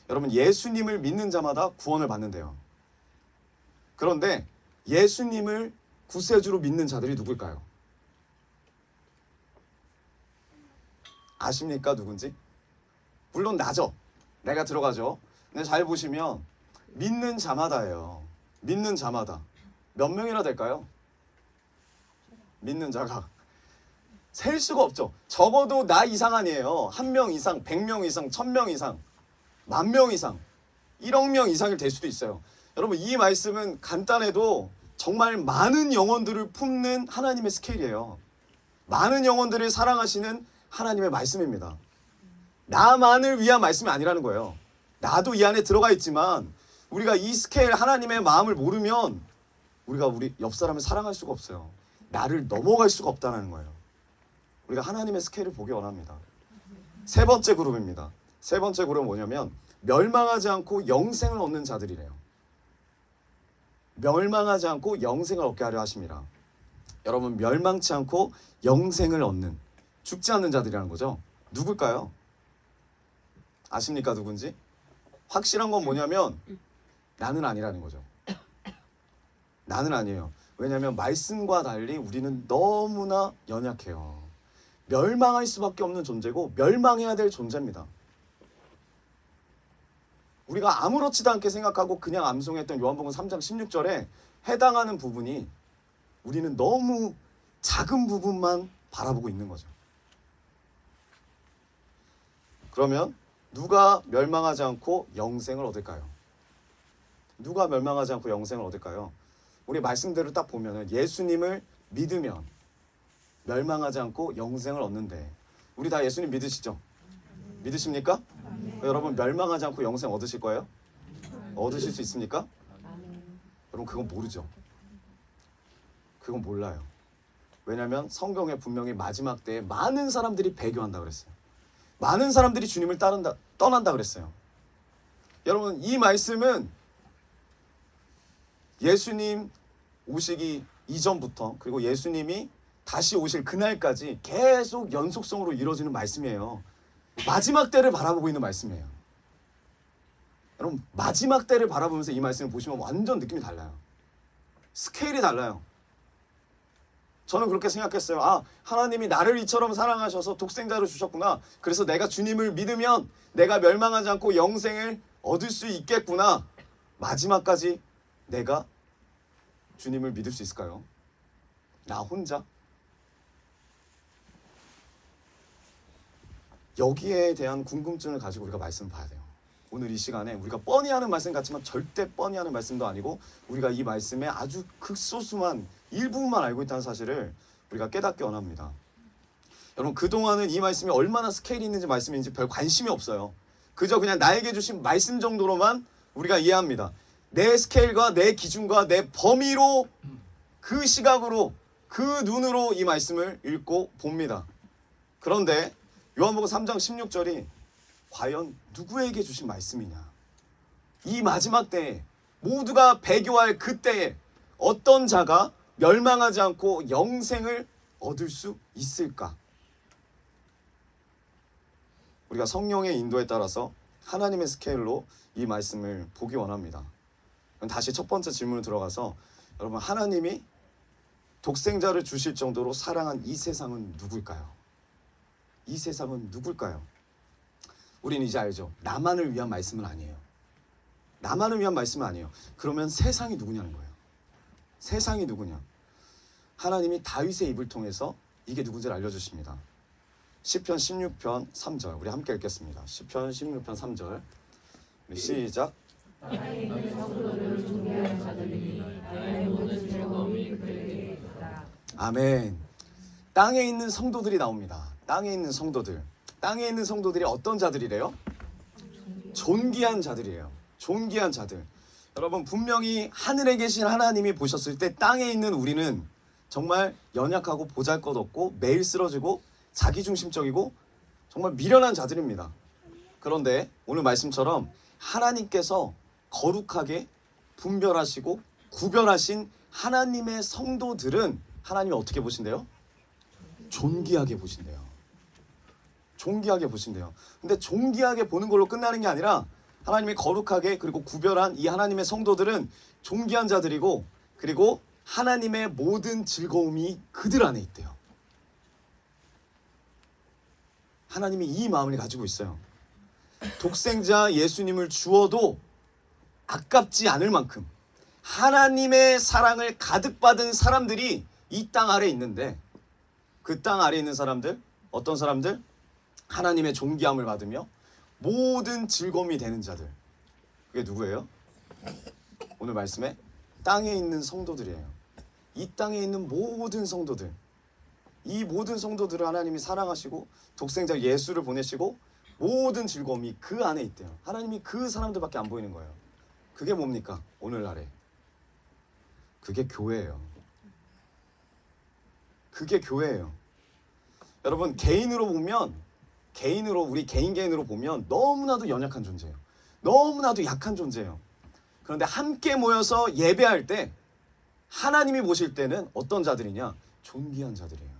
여러분, 예수님을 믿는 자마다 구원을 받는데요. 그런데 예수님을 구세주로 믿는 자들이 누굴까요? 아십니까? 누군지? 물론 나죠. 내가 들어가죠. 근데 잘 보시면 믿는 자마다예요. 믿는 자마다. 몇 명이나 될까요? 믿는 자가. 셀 수가 없죠. 적어도 나 이상 아니에요. 1명 이상, 100명 이상, 1000명 이상, 10,000명 이상, 1억 명 이상이 될 수도 있어요. 여러분, 이 말씀은 간단해도 정말 많은 영혼들을 품는 하나님의 스케일이에요. 많은 영혼들을 사랑하시는 하나님의 말씀입니다. 나만을 위한 말씀이 아니라는 거예요. 나도 이 안에 들어가 있지만 우리가 이 스케일 하나님의 마음을 모르면 우리가 우리 옆 사람을 사랑할 수가 없어요. 나를 넘어갈 수가 없다는 거예요. 우리가 하나님의 스케일을 보기 원합니다. 세 번째 그룹입니다. 세 번째 그룹은 뭐냐면 멸망하지 않고 영생을 얻는 자들이래요. 멸망하지 않고 영생을 얻게 하려 하십니다. 여러분, 멸망치 않고 영생을 얻는, 죽지 않는 자들이라는 거죠. 누굴까요? 아십니까? 누군지? 확실한 건 뭐냐면 나는 아니라는 거죠. 나는 아니에요. 왜냐하면 말씀과 달리 우리는 너무나 연약해요. 멸망할 수밖에 없는 존재고 멸망해야 될 존재입니다. 우리가 아무렇지도 않게 생각하고 그냥 암송했던 요한복음 3장 16절에 해당하는 부분이 우리는 너무 작은 부분만 바라보고 있는 거죠. 그러면 누가 멸망하지 않고 영생을 얻을까요? 누가 멸망하지 않고 영생을 얻을까요? 우리 말씀대로 딱 보면 예수님을 믿으면 멸망하지 않고 영생을 얻는데 우리 다 예수님 믿으시죠? 믿으십니까? 여러분, 멸망하지 않고 영생 얻으실 거예요? 얻으실 수 있습니까? 여러분, 그건 모르죠. 그건 몰라요. 왜냐하면 성경에 분명히 마지막 때에 많은 사람들이 배교한다 그랬어요. 많은 사람들이 주님을 떠난다 그랬어요. 여러분, 이 말씀은 예수님 오시기 이전부터 그리고 예수님이 다시 오실 그날까지 계속 연속성으로 이루어지는 말씀이에요. 마지막 때를 바라보고 있는 말씀이에요. 여러분, 마지막 때를 바라보면서 이 말씀을 보시면 완전 느낌이 달라요. 스케일이 달라요. 저는 그렇게 생각했어요. 아, 하나님이 나를 이처럼 사랑하셔서 독생자를 주셨구나. 그래서 내가 주님을 믿으면 내가 멸망하지 않고 영생을 얻을 수 있겠구나. 마지막까지 내가 주님을 믿을 수 있을까요? 나 혼자? 여기에 대한 궁금증을 가지고 우리가 말씀을 봐야 돼요. 오늘 이 시간에 우리가 뻔히 하는 말씀 같지만 절대 뻔히 하는 말씀도 아니고 우리가 이 말씀에 아주 극소수만 일부분만 알고 있다는 사실을 우리가 깨닫기 원합니다. 여러분 그동안은 이 말씀이 얼마나 스케일이 있는지 말씀인지 별 관심이 없어요. 그저 그냥 나에게 주신 말씀 정도로만 우리가 이해합니다. 내 스케일과 내 기준과 내 범위로 그 시각으로 그 눈으로 이 말씀을 읽고 봅니다. 그런데 요한복음 3장 16절이 과연 누구에게 주신 말씀이냐? 이 마지막 때에 모두가 배교할 그때에 어떤 자가 멸망하지 않고 영생을 얻을 수 있을까? 우리가 성령의 인도에 따라서 하나님의 스케일로 이 말씀을 보기 원합니다. 그럼 다시 첫 번째 질문으로 들어가서 여러분 하나님이 독생자를 주실 정도로 사랑한 이 세상은 누굴까요? 이 세상은 누굴까요? 우리는 이제 알죠. 나만을 위한 말씀은 아니에요. 나만을 위한 말씀은 아니에요. 그러면 세상이 누구냐는 거예요. 세상이 누구냐? 하나님이 다윗의 입을 통해서 이게 누군지를 알려주십니다. 시편 16편 3절 우리 함께 읽겠습니다. 시편 16편 3절 시작. 아멘. 땅에 있는 성도들이 나옵니다. 땅에 있는 성도들. 땅에 있는 성도들이 어떤 자들이래요? 존귀한 자들이에요. 존귀한 자들. 여러분 분명히 하늘에 계신 하나님이 보셨을 때 땅에 있는 우리는 정말 연약하고 보잘것없고 매일 쓰러지고 자기중심적이고 정말 미련한 자들입니다. 그런데 오늘 말씀처럼 하나님께서 거룩하게 분별하시고 구별하신 하나님의 성도들은 하나님이 어떻게 보신대요? 존귀하게 보신대요. 존귀하게 보신대요. 근데 존귀하게 보는 걸로 끝나는 게 아니라 하나님이 거룩하게 그리고 구별한 이 하나님의 성도들은 존귀한 자들이고 그리고 하나님의 모든 즐거움이 그들 안에 있대요. 하나님이 이 마음을 가지고 있어요. 독생자 예수님을 주어도 아깝지 않을 만큼 하나님의 사랑을 가득 받은 사람들이 이 땅 아래에 있는데 그 땅 아래에 있는 사람들 어떤 사람들? 하나님의 존귀함을 받으며 모든 즐거움이 되는 자들. 그게 누구예요? 오늘 말씀에 땅에 있는 성도들이에요. 이 땅에 있는 모든 성도들. 이 모든 성도들을 하나님이 사랑하시고 독생자 예수를 보내시고 모든 즐거움이 그 안에 있대요. 하나님이 그 사람들밖에 안 보이는 거예요. 그게 뭡니까? 오늘날에. 그게 교회예요. 그게 교회예요. 여러분 개인으로 보면 우리 개인으로 보면 너무나도 연약한 존재예요. 너무나도 약한 존재예요. 그런데 함께 모여서 예배할 때 하나님이 보실 때는 어떤 자들이냐? 존귀한 자들이에요.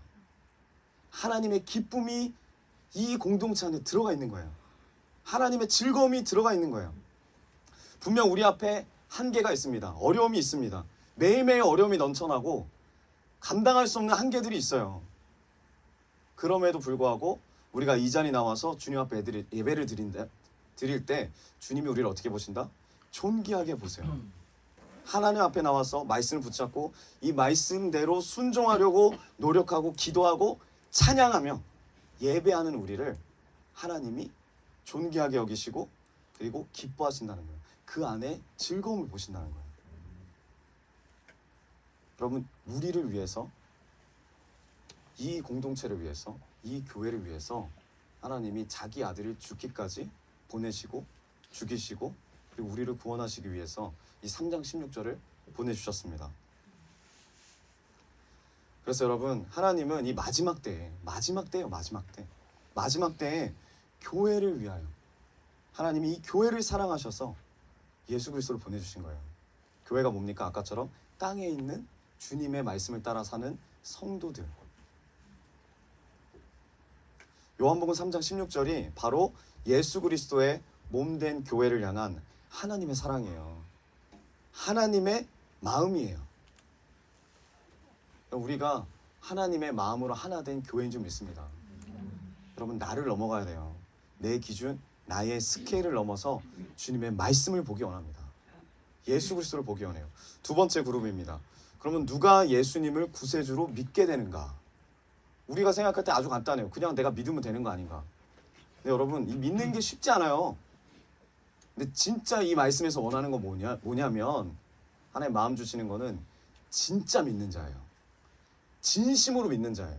하나님의 기쁨이 이 공동체 안에 들어가 있는 거예요. 하나님의 즐거움이 들어가 있는 거예요. 분명 우리 앞에 한계가 있습니다. 어려움이 있습니다. 매일매일 어려움이 넘쳐나고 감당할 수 없는 한계들이 있어요. 그럼에도 불구하고 우리가 이 자리에 나와서 주님 앞에 예배를 드릴 때 주님이 우리를 어떻게 보신다? 존귀하게 보세요. 하나님 앞에 나와서 말씀을 붙잡고 이 말씀대로 순종하려고 노력하고 기도하고 찬양하며 예배하는 우리를 하나님이 존귀하게 여기시고 그리고 기뻐하신다는 거예요. 그 안에 즐거움을 보신다는 거예요. 여러분 우리를 위해서 이 공동체를 위해서 이 교회를 위해서 하나님이 자기 아들을 죽기까지 보내시고 죽이시고 그리고 우리를 구원하시기 위해서 이 3장 16절을 보내주셨습니다. 그래서 여러분 하나님은 이 마지막 때예요. 마지막 때에 교회를 위하여 하나님이 이 교회를 사랑하셔서 예수 그리스도를 보내주신 거예요. 교회가 뭡니까? 아까처럼 땅에 있는 주님의 말씀을 따라 사는 성도들. 요한복음 3장 16절이 바로 예수 그리스도의 몸된 교회를 향한 하나님의 사랑이에요. 하나님의 마음이에요. 우리가 하나님의 마음으로 하나 된 교회인 줄 믿습니다. 여러분 나를 넘어가야 돼요. 내 기준, 나의 스케일을 넘어서 주님의 말씀을 보기 원합니다. 예수 그리스도를 보기 원해요. 두 번째 그룹입니다. 그러면 누가 예수님을 구세주로 믿게 되는가? 우리가 생각할 때 아주 간단해요. 그냥 내가 믿으면 되는 거 아닌가? 근데 여러분 이 믿는 게 쉽지 않아요. 근데 진짜 이 말씀에서 원하는 건 뭐냐면 하나님 마음 주시는 거는 진짜 믿는 자예요. 진심으로 믿는 자예요.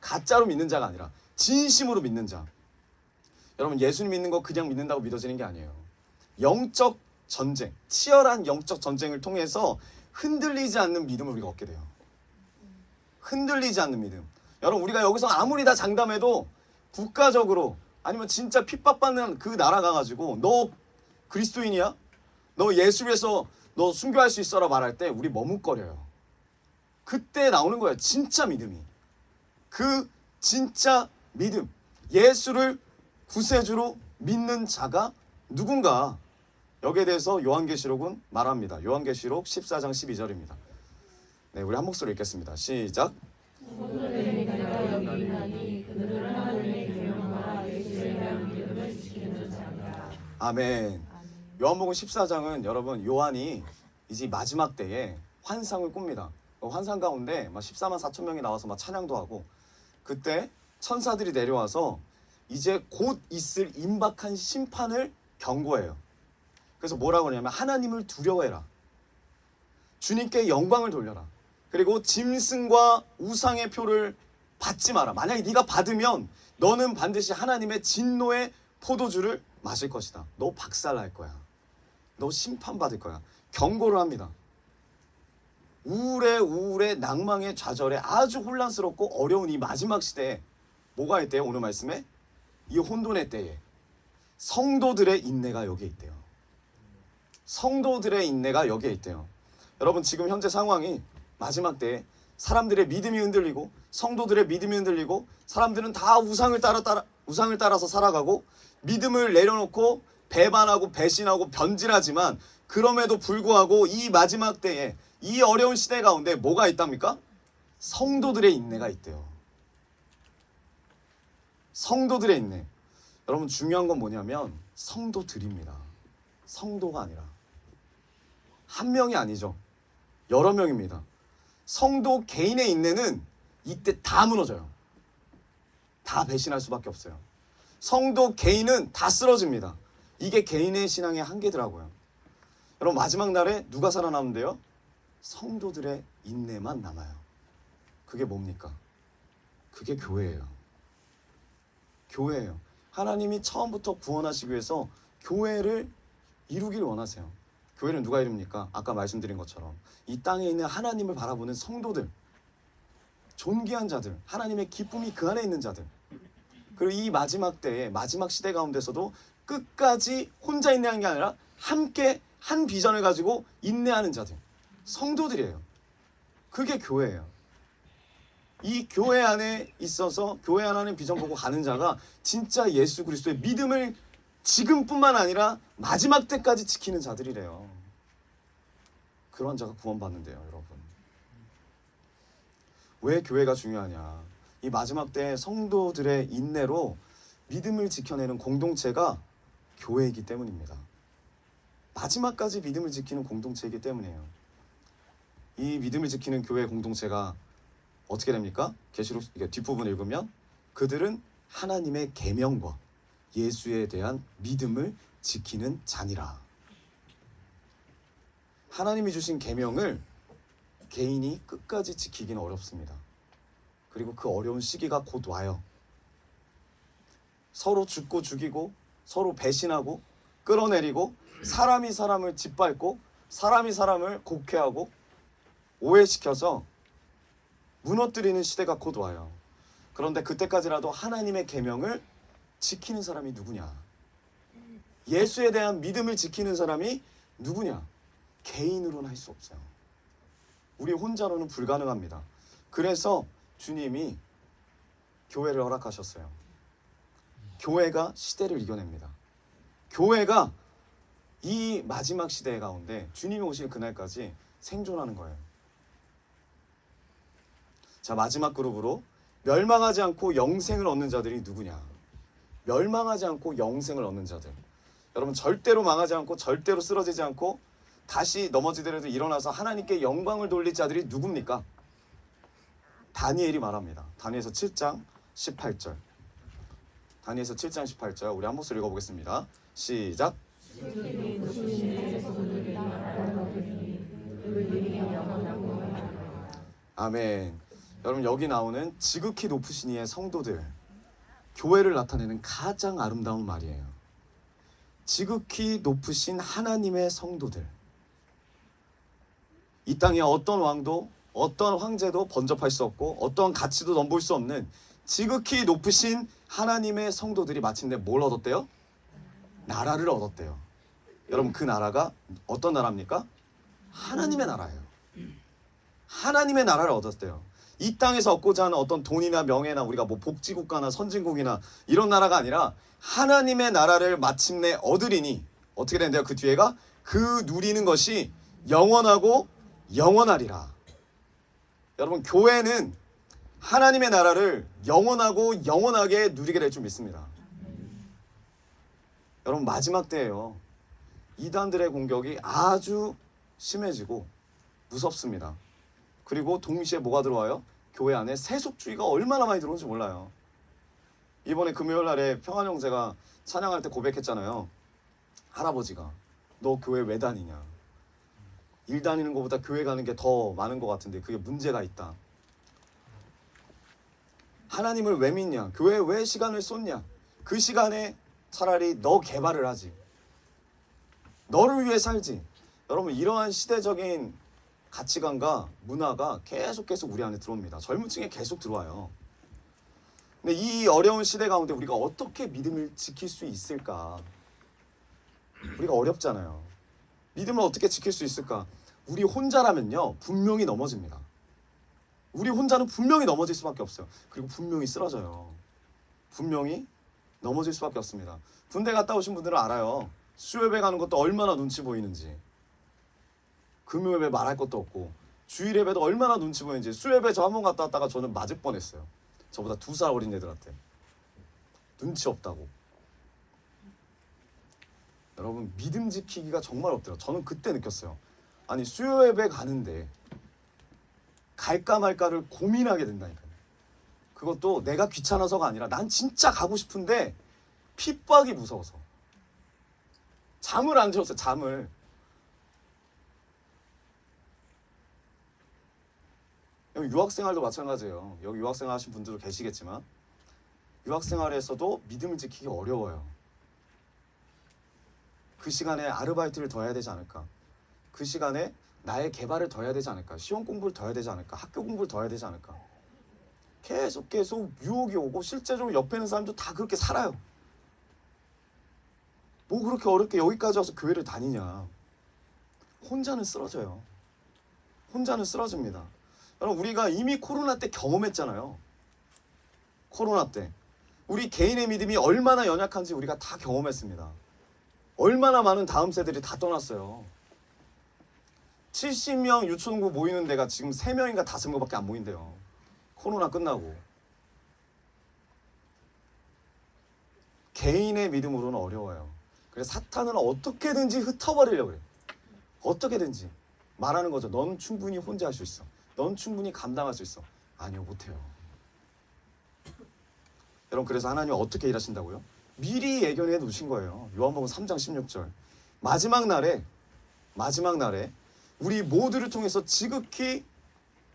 가짜로 믿는 자가 아니라 진심으로 믿는 자. 여러분 예수님 믿는 거 그냥 믿는다고 믿어지는 게 아니에요. 영적 전쟁, 치열한 영적 전쟁을 통해서 흔들리지 않는 믿음을 우리가 얻게 돼요. 흔들리지 않는 믿음. 여러분 우리가 여기서 아무리 다 장담해도 국가적으로 아니면 진짜 핍박받는 그 나라 가가지고 너 그리스도인이야? 너 예수에서 너 순교할 수 있어라 말할 때 우리 머뭇거려요. 그때 나오는 거예요. 진짜 믿음이. 그 진짜 믿음. 예수를 구세주로 믿는 자가 누군가. 여기에 대해서 요한계시록은 말합니다. 요한계시록 14장 12절입니다. 네, 우리 한 목소리 읽겠습니다. 시작. 아멘. 요한복음 14장은 여러분 요한이 이제 마지막 때에 환상을 꿉니다. 환상 가운데 막 14만 4천 명이 나와서 막 찬양도 하고 그때 천사들이 내려와서 이제 곧 있을 임박한 심판을 경고해요. 그래서 뭐라고 하냐면 하나님을 두려워해라. 주님께 영광을 돌려라. 그리고 짐승과 우상의 표를 받지 마라. 만약에 네가 받으면 너는 반드시 하나님의 진노의 포도주를 마실 것이다. 너 박살날 거야. 너 심판받을 거야. 경고를 합니다. 우울에 낭망에 좌절에 아주 혼란스럽고 어려운 이 마지막 시대에 뭐가 있대요? 오늘 말씀에 이 혼돈의 때에 성도들의 인내가 여기에 있대요. 성도들의 인내가 여기에 있대요. 여러분 지금 현재 상황이 마지막 때에 사람들의 믿음이 흔들리고 성도들의 믿음이 흔들리고 사람들은 다 우상을 따라서 살아가고 믿음을 내려놓고 배반하고 배신하고 변질하지만 그럼에도 불구하고 이 마지막 때에 이 어려운 시대 가운데 뭐가 있답니까? 성도들의 인내가 있대요. 성도들의 인내. 여러분 중요한 건 뭐냐면 성도들입니다. 성도가 아니라 한 명이 아니죠. 여러 명입니다. 성도 개인의 인내는 이때 다 무너져요. 다 배신할 수밖에 없어요. 성도 개인은 다 쓰러집니다. 이게 개인의 신앙의 한계더라고요. 여러분 마지막 날에 누가 살아남는데요? 성도들의 인내만 남아요. 그게 뭡니까? 그게 교회예요. 교회예요. 하나님이 처음부터 구원하시기 위해서 교회를 이루기를 원하세요. 교회는 누가 이룹니까? 아까 말씀드린 것처럼 이 땅에 있는 하나님을 바라보는 성도들, 존귀한 자들, 하나님의 기쁨이 그 안에 있는 자들. 그리고 이 마지막 때에 마지막 시대 가운데서도 끝까지 혼자 인내하는 게 아니라 함께 한 비전을 가지고 인내하는 자들, 성도들이에요. 그게 교회예요. 이 교회 안에 있어서 교회 안에 비전 보고 가는 자가 진짜 예수 그리스도의 믿음을 지금뿐만 아니라 마지막 때까지 지키는 자들이래요. 그런 자가 구원받는데요, 여러분. 왜 교회가 중요하냐? 이 마지막 때 성도들의 인내로 믿음을 지켜내는 공동체가 교회이기 때문입니다. 마지막까지 믿음을 지키는 공동체이기 때문이에요. 이 믿음을 지키는 교회 공동체가 어떻게 됩니까? 계시록 뒷부분 읽으면 그들은 하나님의 계명과 예수에 대한 믿음을 지키는 자니라. 하나님이 주신 계명을 개인이 끝까지 지키기는 어렵습니다. 그리고 그 어려운 시기가 곧 와요. 서로 죽고 죽이고 서로 배신하고 끌어내리고 사람이 사람을 짓밟고 사람이 사람을 곡해하고 오해시켜서 무너뜨리는 시대가 곧 와요. 그런데 그때까지라도 하나님의 계명을 지키는 사람이 누구냐? 예수에 대한 믿음을 지키는 사람이 누구냐? 개인으로는 할 수 없어요. 우리 혼자로는 불가능합니다. 그래서 주님이 교회를 허락하셨어요. 교회가 시대를 이겨냅니다. 교회가 이 마지막 시대 가운데 주님이 오실 그날까지 생존하는 거예요. 자, 마지막 그룹으로 멸망하지 않고 영생을 얻는 자들이 누구냐? 멸망하지 않고 영생을 얻는 자들. 여러분 절대로 망하지 않고 절대로 쓰러지지 않고 다시 넘어지더라도 일어나서 하나님께 영광을 돌릴 자들이 누굽니까? 다니엘이 말합니다. 다니엘서 7장 18절. 다니엘서 7장 18절 우리 한 목소리 읽어보겠습니다. 시작. 지극히 높으신 내 성도들이 나라를 얻으니 그들이 영원하고 아멘. 여러분, 여기 나오는 지극히 높으신 이의 성도들, 교회를 나타내는 가장 아름다운 말이에요. 지극히 높으신 하나님의 성도들. 이 땅에 어떤 왕도 어떤 황제도 번접할 수 없고 어떤 가치도 넘볼 수 없는 지극히 높으신 하나님의 성도들이 마침내 뭘 얻었대요? 나라를 얻었대요. 여러분, 그 나라가 어떤 나라입니까? 하나님의 나라예요. 하나님의 나라를 얻었대요. 이 땅에서 얻고자 하는 어떤 돈이나 명예나 우리가 뭐 복지국가나 선진국이나 이런 나라가 아니라 하나님의 나라를 마침내 얻으리니 어떻게 된대요? 그 뒤에가 그 누리는 것이 영원하고 영원하리라. 여러분, 교회는 하나님의 나라를 영원하고 영원하게 누리게 될 줄 믿습니다. 여러분, 마지막 때예요. 이단들의 공격이 아주 심해지고 무섭습니다. 그리고 동시에 뭐가 들어와요? 교회 안에 세속주의가 얼마나 많이 들어오는지 몰라요. 이번에 금요일 날에 평안 형제가 찬양할 때 고백했잖아요. 할아버지가 너 교회 왜 다니냐? 일 다니는 것보다 교회 가는 게 더 많은 것 같은데 그게 문제가 있다. 하나님을 왜 믿냐? 교회에 왜 시간을 쏟냐? 그 시간에 차라리 너 개발을 하지. 너를 위해 살지. 여러분, 이러한 시대적인 가치관과 문화가 계속 우리 안에 들어옵니다. 젊은 층에 계속 들어와요. 근데 이 어려운 시대 가운데 우리가 어떻게 믿음을 지킬 수 있을까? 우리가 어렵잖아요. 믿음을 어떻게 지킬 수 있을까? 우리 혼자라면요, 분명히 넘어집니다. 우리 혼자는 분명히 넘어질 수밖에 없어요. 그리고 분명히 쓰러져요. 분명히 넘어질 수밖에 없습니다. 군대 갔다 오신 분들은 알아요. 수요예배 가는 것도 얼마나 눈치 보이는지. 금요예배 말할 것도 없고 주일예배도 얼마나 눈치 보이는지. 수요예배 저 한 번 갔다 왔다가 저는 맞을 뻔했어요. 저보다 2살 어린 애들한테. 눈치 없다고. 여러분, 믿음 지키기가 정말 없더라고요. 저는 그때 느꼈어요. 아니, 수요예배 가는데 갈까 말까를 고민하게 된다니까요. 그것도 내가 귀찮아서가 아니라 난 진짜 가고 싶은데 핍박이 무서워서. 잠을 안 재웠어요. 잠을. 유학생활도 마찬가지예요. 여기 유학생활 하신 분들도 계시겠지만 유학생활에서도 믿음을 지키기 어려워요. 그 시간에 아르바이트를 더 해야 되지 않을까? 그 시간에 나의 개발을 더 해야 되지 않을까? 시험 공부를 더 해야 되지 않을까? 학교 공부를 더 해야 되지 않을까? 계속 유혹이 오고 실제적으로 옆에 있는 사람도 다 그렇게 살아요. 뭐 그렇게 어렵게 여기까지 와서 교회를 다니냐? 혼자는 쓰러져요. 혼자는 쓰러집니다. 여러분, 우리가 이미 코로나 때 경험했잖아요. 코로나 때 우리 개인의 믿음이 얼마나 연약한지 우리가 다 경험했습니다. 얼마나 많은 다음 세들이 다 떠났어요. 70명 유초농부 모이는 데가 지금 3명인가 5명밖에 안 모인대요. 코로나 끝나고. 개인의 믿음으로는 어려워요. 그래서 사탄은 어떻게든지 흩어버리려고 그래요. 어떻게든지 말하는 거죠. 넌 충분히 혼자 할 수 있어. 넌 충분히 감당할 수 있어. 아니요, 못해요. 여러분, 그래서 하나님은 어떻게 일하신다고요? 미리 예견해 놓으신 거예요. 요한복음 3장 16절. 마지막 날에 우리 모두를 통해서 지극히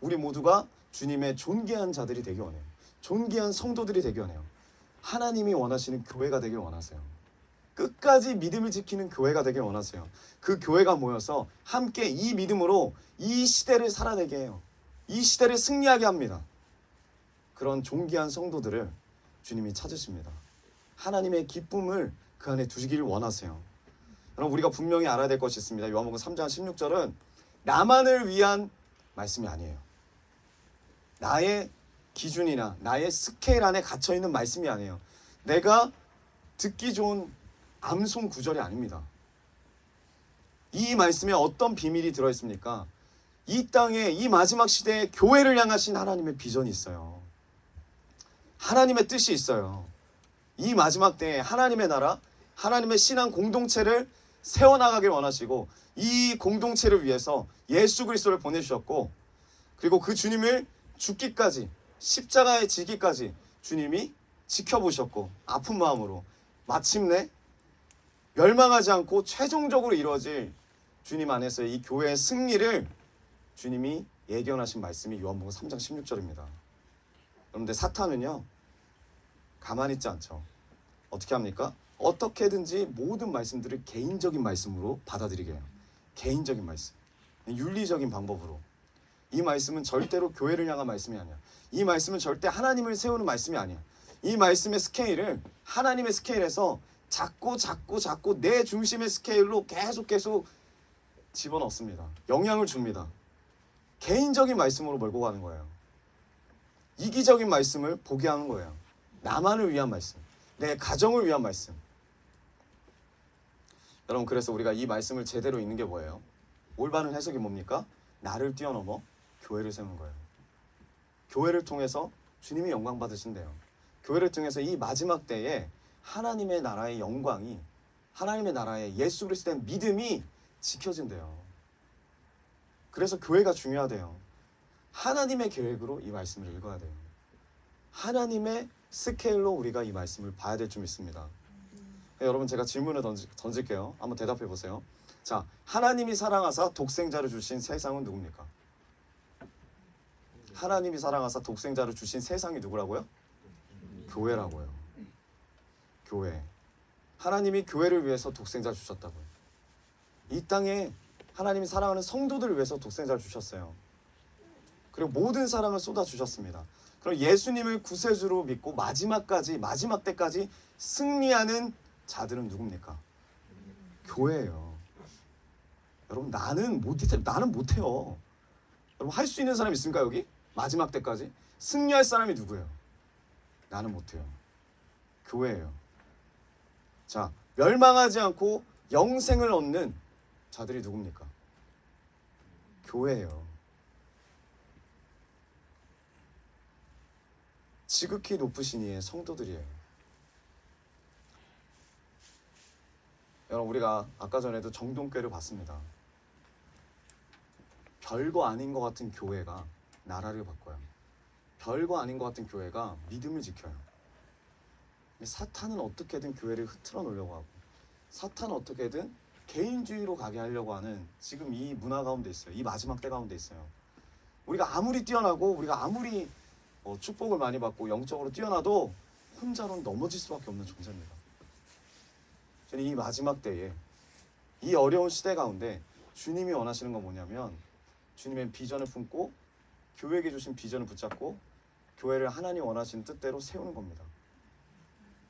우리 모두가 주님의 존귀한 자들이 되기 원해요. 존귀한 성도들이 되기 원해요. 하나님이 원하시는 교회가 되길 원하세요. 끝까지 믿음을 지키는 교회가 되길 원하세요. 그 교회가 모여서 함께 이 믿음으로 이 시대를 살아내게 해요. 이 시대를 승리하게 합니다. 그런 존귀한 성도들을 주님이 찾으십니다. 하나님의 기쁨을 그 안에 두시기를 원하세요. 여러분, 우리가 분명히 알아야 될 것이 있습니다. 요한복음 3장 16절은 나만을 위한 말씀이 아니에요. 나의 기준이나 나의 스케일 안에 갇혀있는 말씀이 아니에요. 내가 듣기 좋은 암송 구절이 아닙니다. 이 말씀에 어떤 비밀이 들어있습니까? 이 땅에 이 마지막 시대에 교회를 향하신 하나님의 비전이 있어요. 하나님의 뜻이 있어요. 이 마지막 때에 하나님의 나라, 하나님의 신앙 공동체를 세워나가길 원하시고 이 공동체를 위해서 예수 그리스도를 보내주셨고 그리고 그 주님을 죽기까지 십자가에 지기까지 주님이 지켜보셨고 아픈 마음으로 마침내 멸망하지 않고 최종적으로 이루어질 주님 안에서의 이 교회의 승리를 주님이 예견하신 말씀이 요한복음 3장 16절입니다. 그런데 사탄은요 가만히 있지 않죠. 어떻게 합니까? 어떻게든지 모든 말씀들을 개인적인 말씀으로 받아들이게 해요. 개인적인 말씀, 윤리적인 방법으로. 이 말씀은 절대로 교회를 향한 말씀이 아니야. 이 말씀은 절대 하나님을 세우는 말씀이 아니야. 이 말씀의 스케일을 하나님의 스케일에서 자꾸 내 중심의 스케일로 계속 집어넣습니다. 영향을 줍니다. 개인적인 말씀으로 몰고 가는 거예요. 이기적인 말씀을 보게 하는 거예요. 나만을 위한 말씀, 내 가정을 위한 말씀. 여러분, 그래서 우리가 이 말씀을 제대로 읽는 게 뭐예요? 올바른 해석이 뭡니까? 나를 뛰어넘어 교회를 세우는 거예요. 교회를 통해서 주님이 영광 받으신대요. 교회를 통해서 이 마지막 때에 하나님의 나라의 영광이, 하나님의 나라의 예수 그리스도의 믿음이 지켜진대요. 그래서 교회가 중요하대요. 하나님의 계획으로 이 말씀을 읽어야 돼요. 하나님의 스케일로 우리가 이 말씀을 봐야 될 줄 믿습니다. 여러분, 제가 질문을 던질게요. 한번 대답해 보세요. 자, 하나님이 사랑하사 독생자를 주신 세상은 누굽니까? 하나님이 사랑하사 독생자를 주신 세상이 누구라고요? 교회라고요. 교회. 하나님이 교회를 위해서 독생자를 주셨다고요. 이 땅에 하나님이 사랑하는 성도들을 위해서 독생자를 주셨어요. 그리고 모든 사랑을 쏟아 주셨습니다. 그럼 예수님을 구세주로 믿고 마지막 때까지 승리하는 자들은 누굽니까? 교회예요. 여러분, 나는 못해요. 여러분, 할 수 있는 사람 있습니까 여기? 마지막 때까지 승리할 사람이 누구예요? 나는 못해요. 교회예요. 자, 멸망하지 않고 영생을 얻는 자들이 누굽니까? 교회예요. 지극히 높으신 이의 성도들이에요. 여러분, 우리가 아까 전에도 정동교회를 봤습니다. 별거 아닌 것 같은 교회가 나라를 바꿔요. 별거 아닌 것 같은 교회가 믿음을 지켜요. 사탄은 어떻게든 교회를 흐트러 놓으려고 하고, 사탄은 어떻게든 개인주의로 가게 하려고 하는 지금 이 문화 가운데 있어요. 이 마지막 때 가운데 있어요. 우리가 아무리 뛰어나고, 우리가 아무리 축복을 많이 받고 영적으로 뛰어나도 혼자로는 넘어질 수밖에 없는 존재입니다. 저는 이 마지막 때에, 이 어려운 시대 가운데 주님이 원하시는 건 뭐냐면, 주님의 비전을 품고 교회에게 주신 비전을 붙잡고 교회를 하나님 원하시는 뜻대로 세우는 겁니다.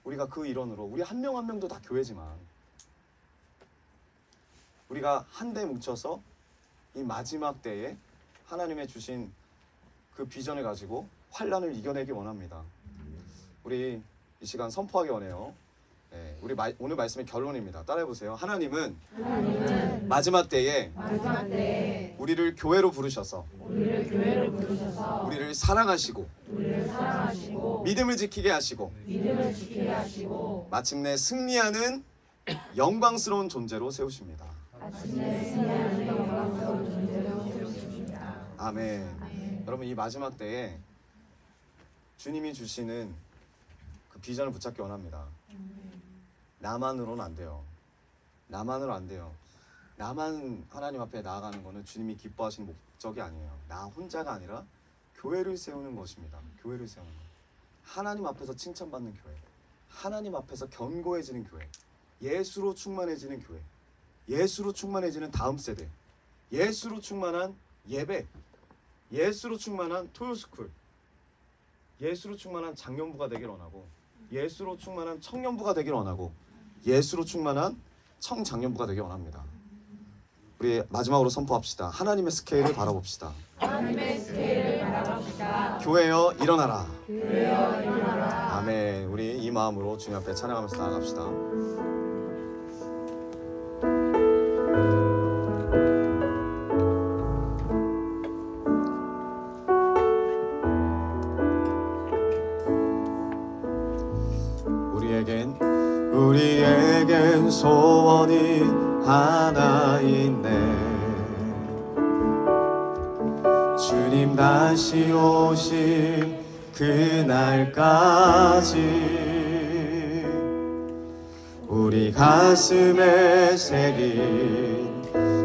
우리가 그 일원으로, 우리 한 명 한 명도 다 교회지만 우리가 한데 뭉쳐서 이 마지막 때에 하나님의 주신 그 비전을 가지고 환난을 이겨내기 원합니다. 우리 이 시간 선포하기 원해요. 네, 우리 오늘 말씀의 결론입니다. 따라해보세요. 하나님은 마지막 때에 우리를 교회로 부르셔서 우리를 사랑하시고 믿음을 지키게 하시고 마침내 승리하는 영광스러운 존재로 세우십니다. 아멘. 여러분, 이 마지막 때에 주님이 주시는 그 비전을 붙잡기 원합니다. 나만으로는 안 돼요. 나만으로 안 돼요. 나만 하나님 앞에 나아가는 것은 주님이 기뻐하시는 목적이 아니에요. 나 혼자가 아니라 교회를 세우는 것입니다. 교회를 세우는 것. 하나님 앞에서 칭찬받는 교회, 하나님 앞에서 견고해지는 교회, 예수로 충만해지는 교회, 예수로 충만해지는 다음 세대, 예수로 충만한 예배, 예수로 충만한 토요스쿨, 예수로 충만한 장년부가 되길 원하고, 예수로 충만한 청년부가 되길 원하고, 예수로 충만한 청장년부가 되길 원합니다. 우리 마지막으로 선포합시다. 하나님의 스케일을 바라봅시다. 교회여 일어나라. 아멘. 우리 이 마음으로 주님 앞에 찬양하면서 나아갑시다. 우리에겐 소원이 하나 있네. 주님 다시 오신 그날까지 우리 가슴에 새긴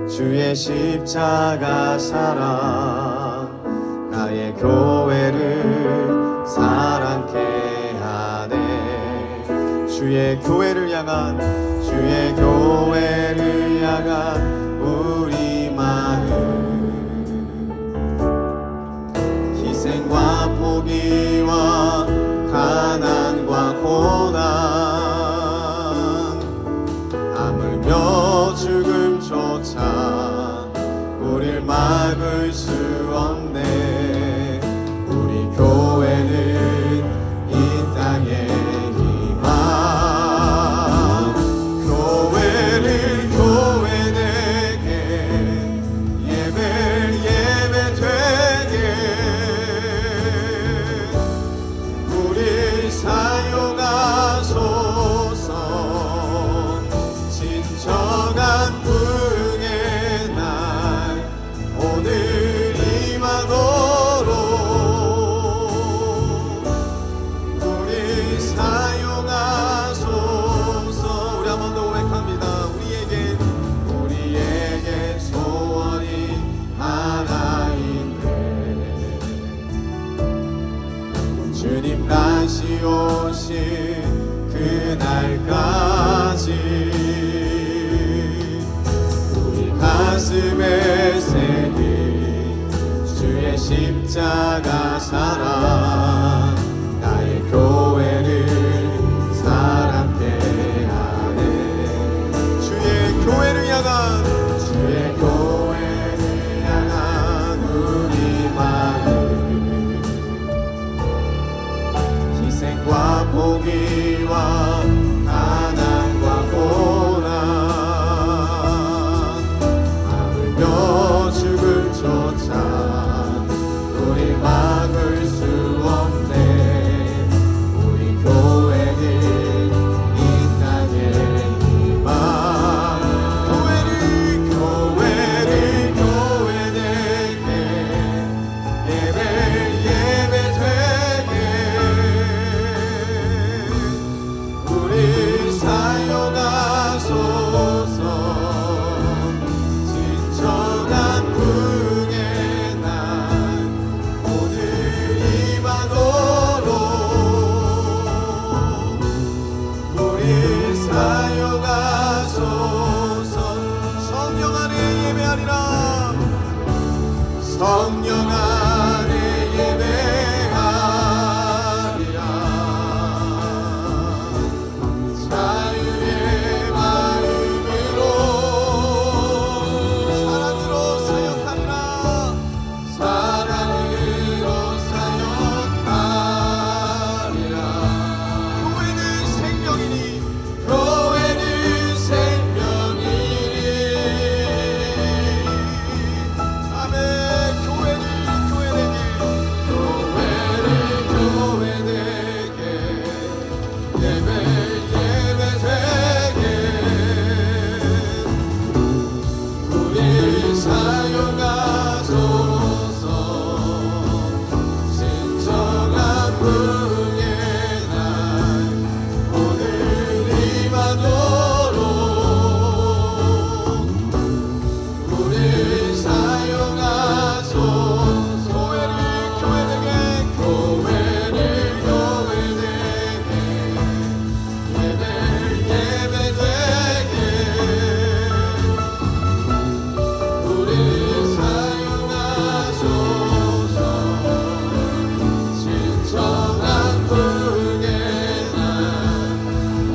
주의 십자가 사랑 나의 교회를 사랑케 하네. 주의 교회를 향한 우리 마음 희생과 포기와 가난과 고난 하물며 죽음조차 우릴 막을 수 없네. 우리 교회는 이 땅의 희망 교회되게 예배 되게 우리 사용하소서. 진정한 부흥의 날 오늘 임하도록 우리 사용하소서. 우리 한 번 더 고백합니다. 우리에게 소원이 하나인데 주님 다시 오신 그날까지 우리 가슴에 새긴 주의 십자가 사랑 나의 교회를 사랑케 하네. 주의 교회를 향한 우리 마음 희생과 포기와 가난과 고난 하물며 죽음조차 우리 막을 수 없네. 우리 교회는 이 땅의 희망 교회되게 예배 되게 우리 사용하소서. 진정한 부흥의 날 오늘 임하도록 우리 사용하소서. 성령 안에 예배하리라. 성령 안에 예배하리라. 자유의 마음으로 사랑으로 사역하리라. 교회는 생명이니 아멘. 교회는 교회되게 예배 되게 우리 사용하소서. 진정한 부흥의 날 오늘 임하도록 우리 사용하소서. 교회를 교회되게 예배 되게 우리 사용하소서. 진정한 부흥의 날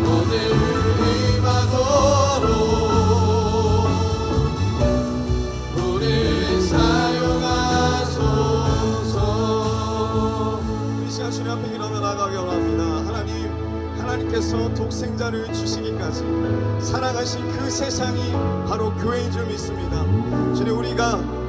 오늘 임하도록 우리 사용하소서. 우리 시간 주님 앞에 일어나 나가기 원합니다. 하나님께서 독생자를 주시기까지 사랑하신 그 세상이 바로 교회인 줄 믿습니다. 주님,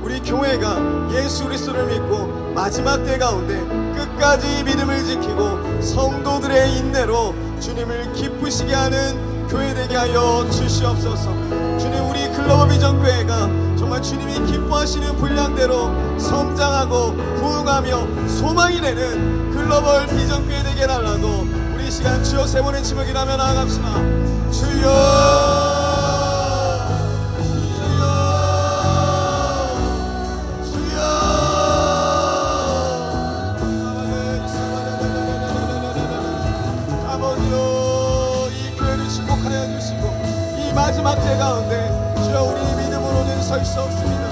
우리 교회가 예수 그리스도를 믿고 마지막 때 가운데 끝까지 믿음을 지키고 성도들의 인내로 주님을 기쁘시게 하는 교회 되게 하여 주시옵소서. 주님, 우리 글로벌 비전 교회가 정말 주님이 기뻐하시는 분량대로 성장하고 부흥하며 소망이 되는 글로벌 비전 교회 되게 달라고 우리 시간 주여 세 번의 침을 기도하며 나아갑시다. 주여 아버지요 이 교회를 축복하여 주시고 이 마지막 때 가운데 주여 우리의 믿음으로는 설 수 없습니다.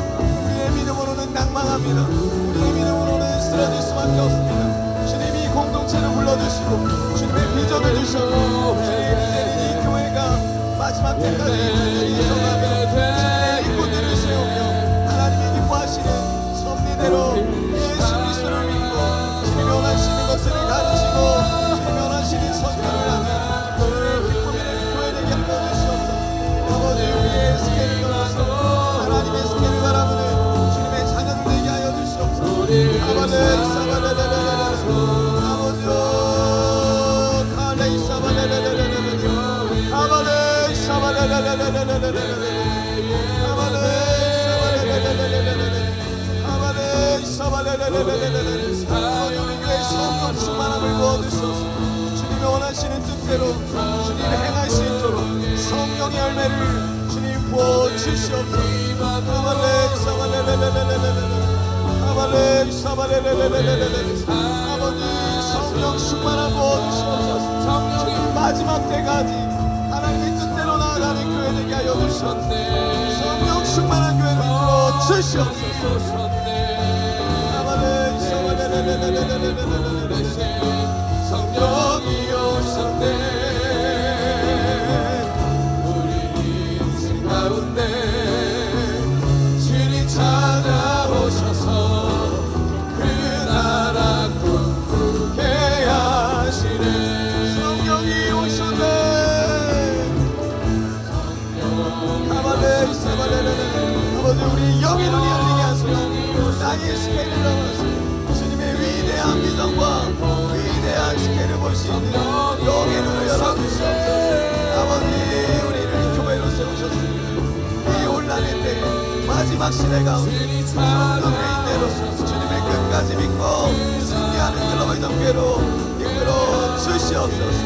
우리의 믿음으로는 낭망합니다. 우리의 믿음으로는 쓰러질 수밖에 없습니다. 주님이 공동체를 불러주시고 주님의 비전을 주시고 주님의 이제는 이 교회가 마지막 때까지 주님이 이성하며 주님의 일꾼들을 세우며 하나님이 기뻐하시는 섭리대로 예수 그리스도를 믿고 주님이 원하시는 것을 가지시고 주님이 원하시는 선교를 하며 주님의 기쁨을 교회 되게 하여 주시옵소서. 아버지 우리의 스케일을 넘어서 하나님의 스케일을 바라보는 주님의 자녀들 되게 하여 주시옵소서. 아버지 우리 교회 성령 충만함을 부어주소서. 주님이 원하시는 뜻대로 주님 행할 수 있도록 성령의 열매를 주님 부어주시옵소서. 아버지 성령 충만함 부어주시옵소서. 주님 마지막 때까지 하나님의 뜻대로 나아가는 교회 되게 하여 주시옵소서. 성령 충만한 교회를 이끌어 주시옵소서. 성령이 오셨네 우리 인생 가운데 주님 찾아오셔서 그 나라 꿈꾸게 하시네. 성령이 오셨네. 아버지 우리 영의 눈이 열리게 하소서. 나의 스케일을 넘어서 주님의 위대한 비전과 위대한 스케일을 볼 수 있는 영의 눈을 열어주시옵소서. 아버지 우리를 교회로 세우셨습니다. 이 혼란의 때 마지막 시대 가운데 성령의 인내로 주님의 끝까지 믿고 승리하는 글로벌 전교회로 이끌어 주시옵소서.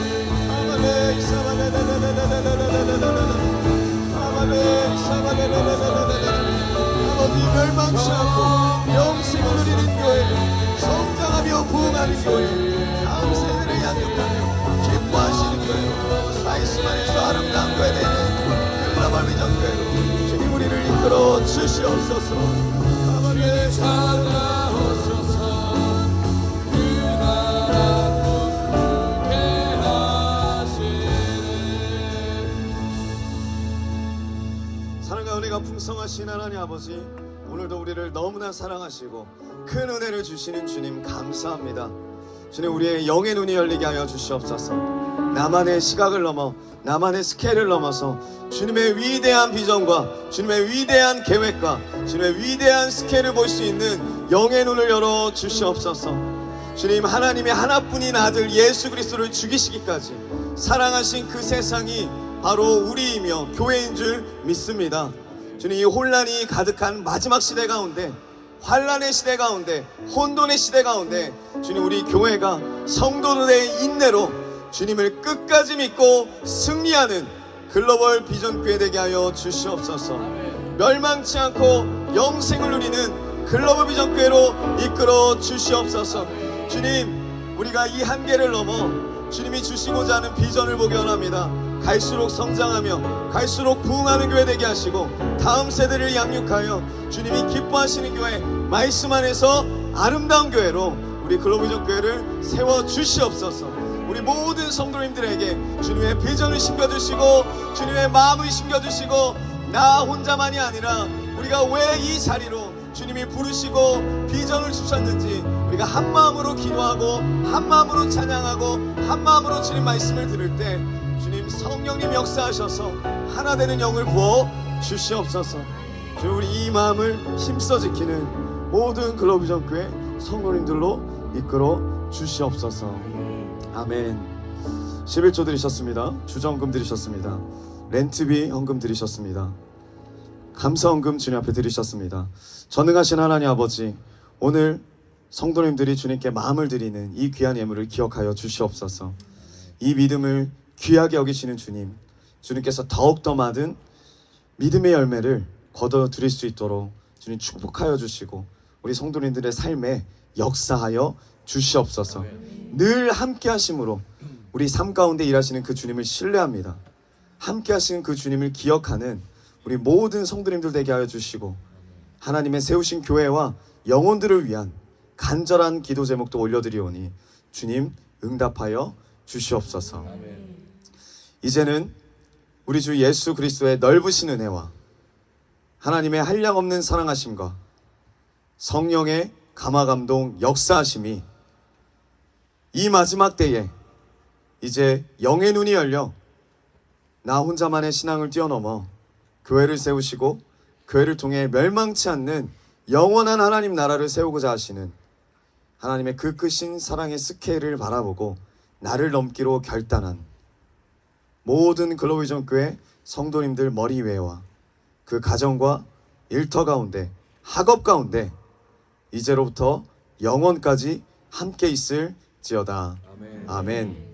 아버지 멸망치 않고 영생을 누리는 교회, 성장하며 부흥하는 교회, 다음 세대를 양육하며 기뻐하시는 교회, 말씀 안에서 아름다운 교회 되는 글로벌 비전 교회로 주님 우리를 이끌어 주시옵소서. 아버지 찾아오셔서 그 나라 꿈꾸게 하시네. 사랑과 은혜가 풍성하신 하나님 아버지, 오늘도 우리를 너무나 사랑하시고 큰 은혜를 주시는 주님 감사합니다. 주님 우리의 영의 눈이 열리게 하여 주시옵소서. 나만의 시각을 넘어 나만의 스케일을 넘어서 주님의 위대한 비전과 주님의 위대한 계획과 주님의 위대한 스케일을 볼 수 있는 영의 눈을 열어 주시옵소서. 주님 하나님의 하나뿐인 아들 예수 그리스도를 죽이시기까지 사랑하신 그 세상이 바로 우리이며 교회인 줄 믿습니다. 주님 이 혼란이 가득한 마지막 시대 가운데, 환란의 시대 가운데, 혼돈의 시대 가운데 주님 우리 교회가 성도들의 인내로 주님을 끝까지 믿고 승리하는 글로벌 비전 교회 되게 하여 주시옵소서. 멸망치 않고 영생을 누리는 글로벌 비전 교회로 이끌어 주시옵소서. 주님 우리가 이 한계를 넘어 주님이 주시고자 하는 비전을 보게 원합니다. 갈수록 성장하며 갈수록 부흥하는 교회 되게 하시고 다음 세대를 양육하여 주님이 기뻐하시는 교회, 말씀 안에서 아름다운 교회로 우리 글로벌 교회를 세워 주시옵소서. 우리 모든 성도님들에게 주님의 비전을 심겨주시고 주님의 마음을 심겨주시고 나 혼자만이 아니라 우리가 왜 이 자리로 주님이 부르시고 비전을 주셨는지 우리가 한 마음으로 기도하고 한 마음으로 찬양하고 한 마음으로 주님 말씀을 들을 때 주님 성령님 역사하셔서 하나 되는 영을 부어 주시옵소서. 주님 우리 이 마음을 힘써 지키는 모든 글로비전 교회 성도님들로 이끌어 주시옵소서. 아멘. 11조 드리셨습니다. 주정금 드리셨습니다. 렌트비 헌금 드리셨습니다. 감사 헌금 주님 앞에 드리셨습니다. 전능하신 하나님 아버지, 오늘 성도님들이 주님께 마음을 드리는 이 귀한 예물을 기억하여 주시옵소서. 이 믿음을 귀하게 여기시는 주님, 주님께서 더욱더 많은 믿음의 열매를 거둬들일 수 있도록 주님 축복하여 주시고 우리 성도님들의 삶에 역사하여 주시옵소서. 늘 함께 하심으로 우리 삶 가운데 일하시는 그 주님을 신뢰합니다. 함께 하시는 그 주님을 기억하는 우리 모든 성도님들 되게 하여 주시고 하나님의 세우신 교회와 영혼들을 위한 간절한 기도 제목도 올려드리오니 주님 응답하여 주시옵소서. 이제는 우리 주 예수 그리스도의 넓으신 은혜와 하나님의 한량없는 사랑하심과 성령의 감화감동 역사하심이 이 마지막 때에 이제 영의 눈이 열려 나 혼자만의 신앙을 뛰어넘어 교회를 세우시고 교회를 통해 멸망치 않는 영원한 하나님 나라를 세우고자 하시는 하나님의 그 크신 사랑의 스케일을 바라보고 나를 넘기로 결단한 모든 글로비전 교회 성도님들 머리 위에와 그 가정과 일터 가운데 학업 가운데 이제로부터 영원까지 함께 있을지어다. 아멘.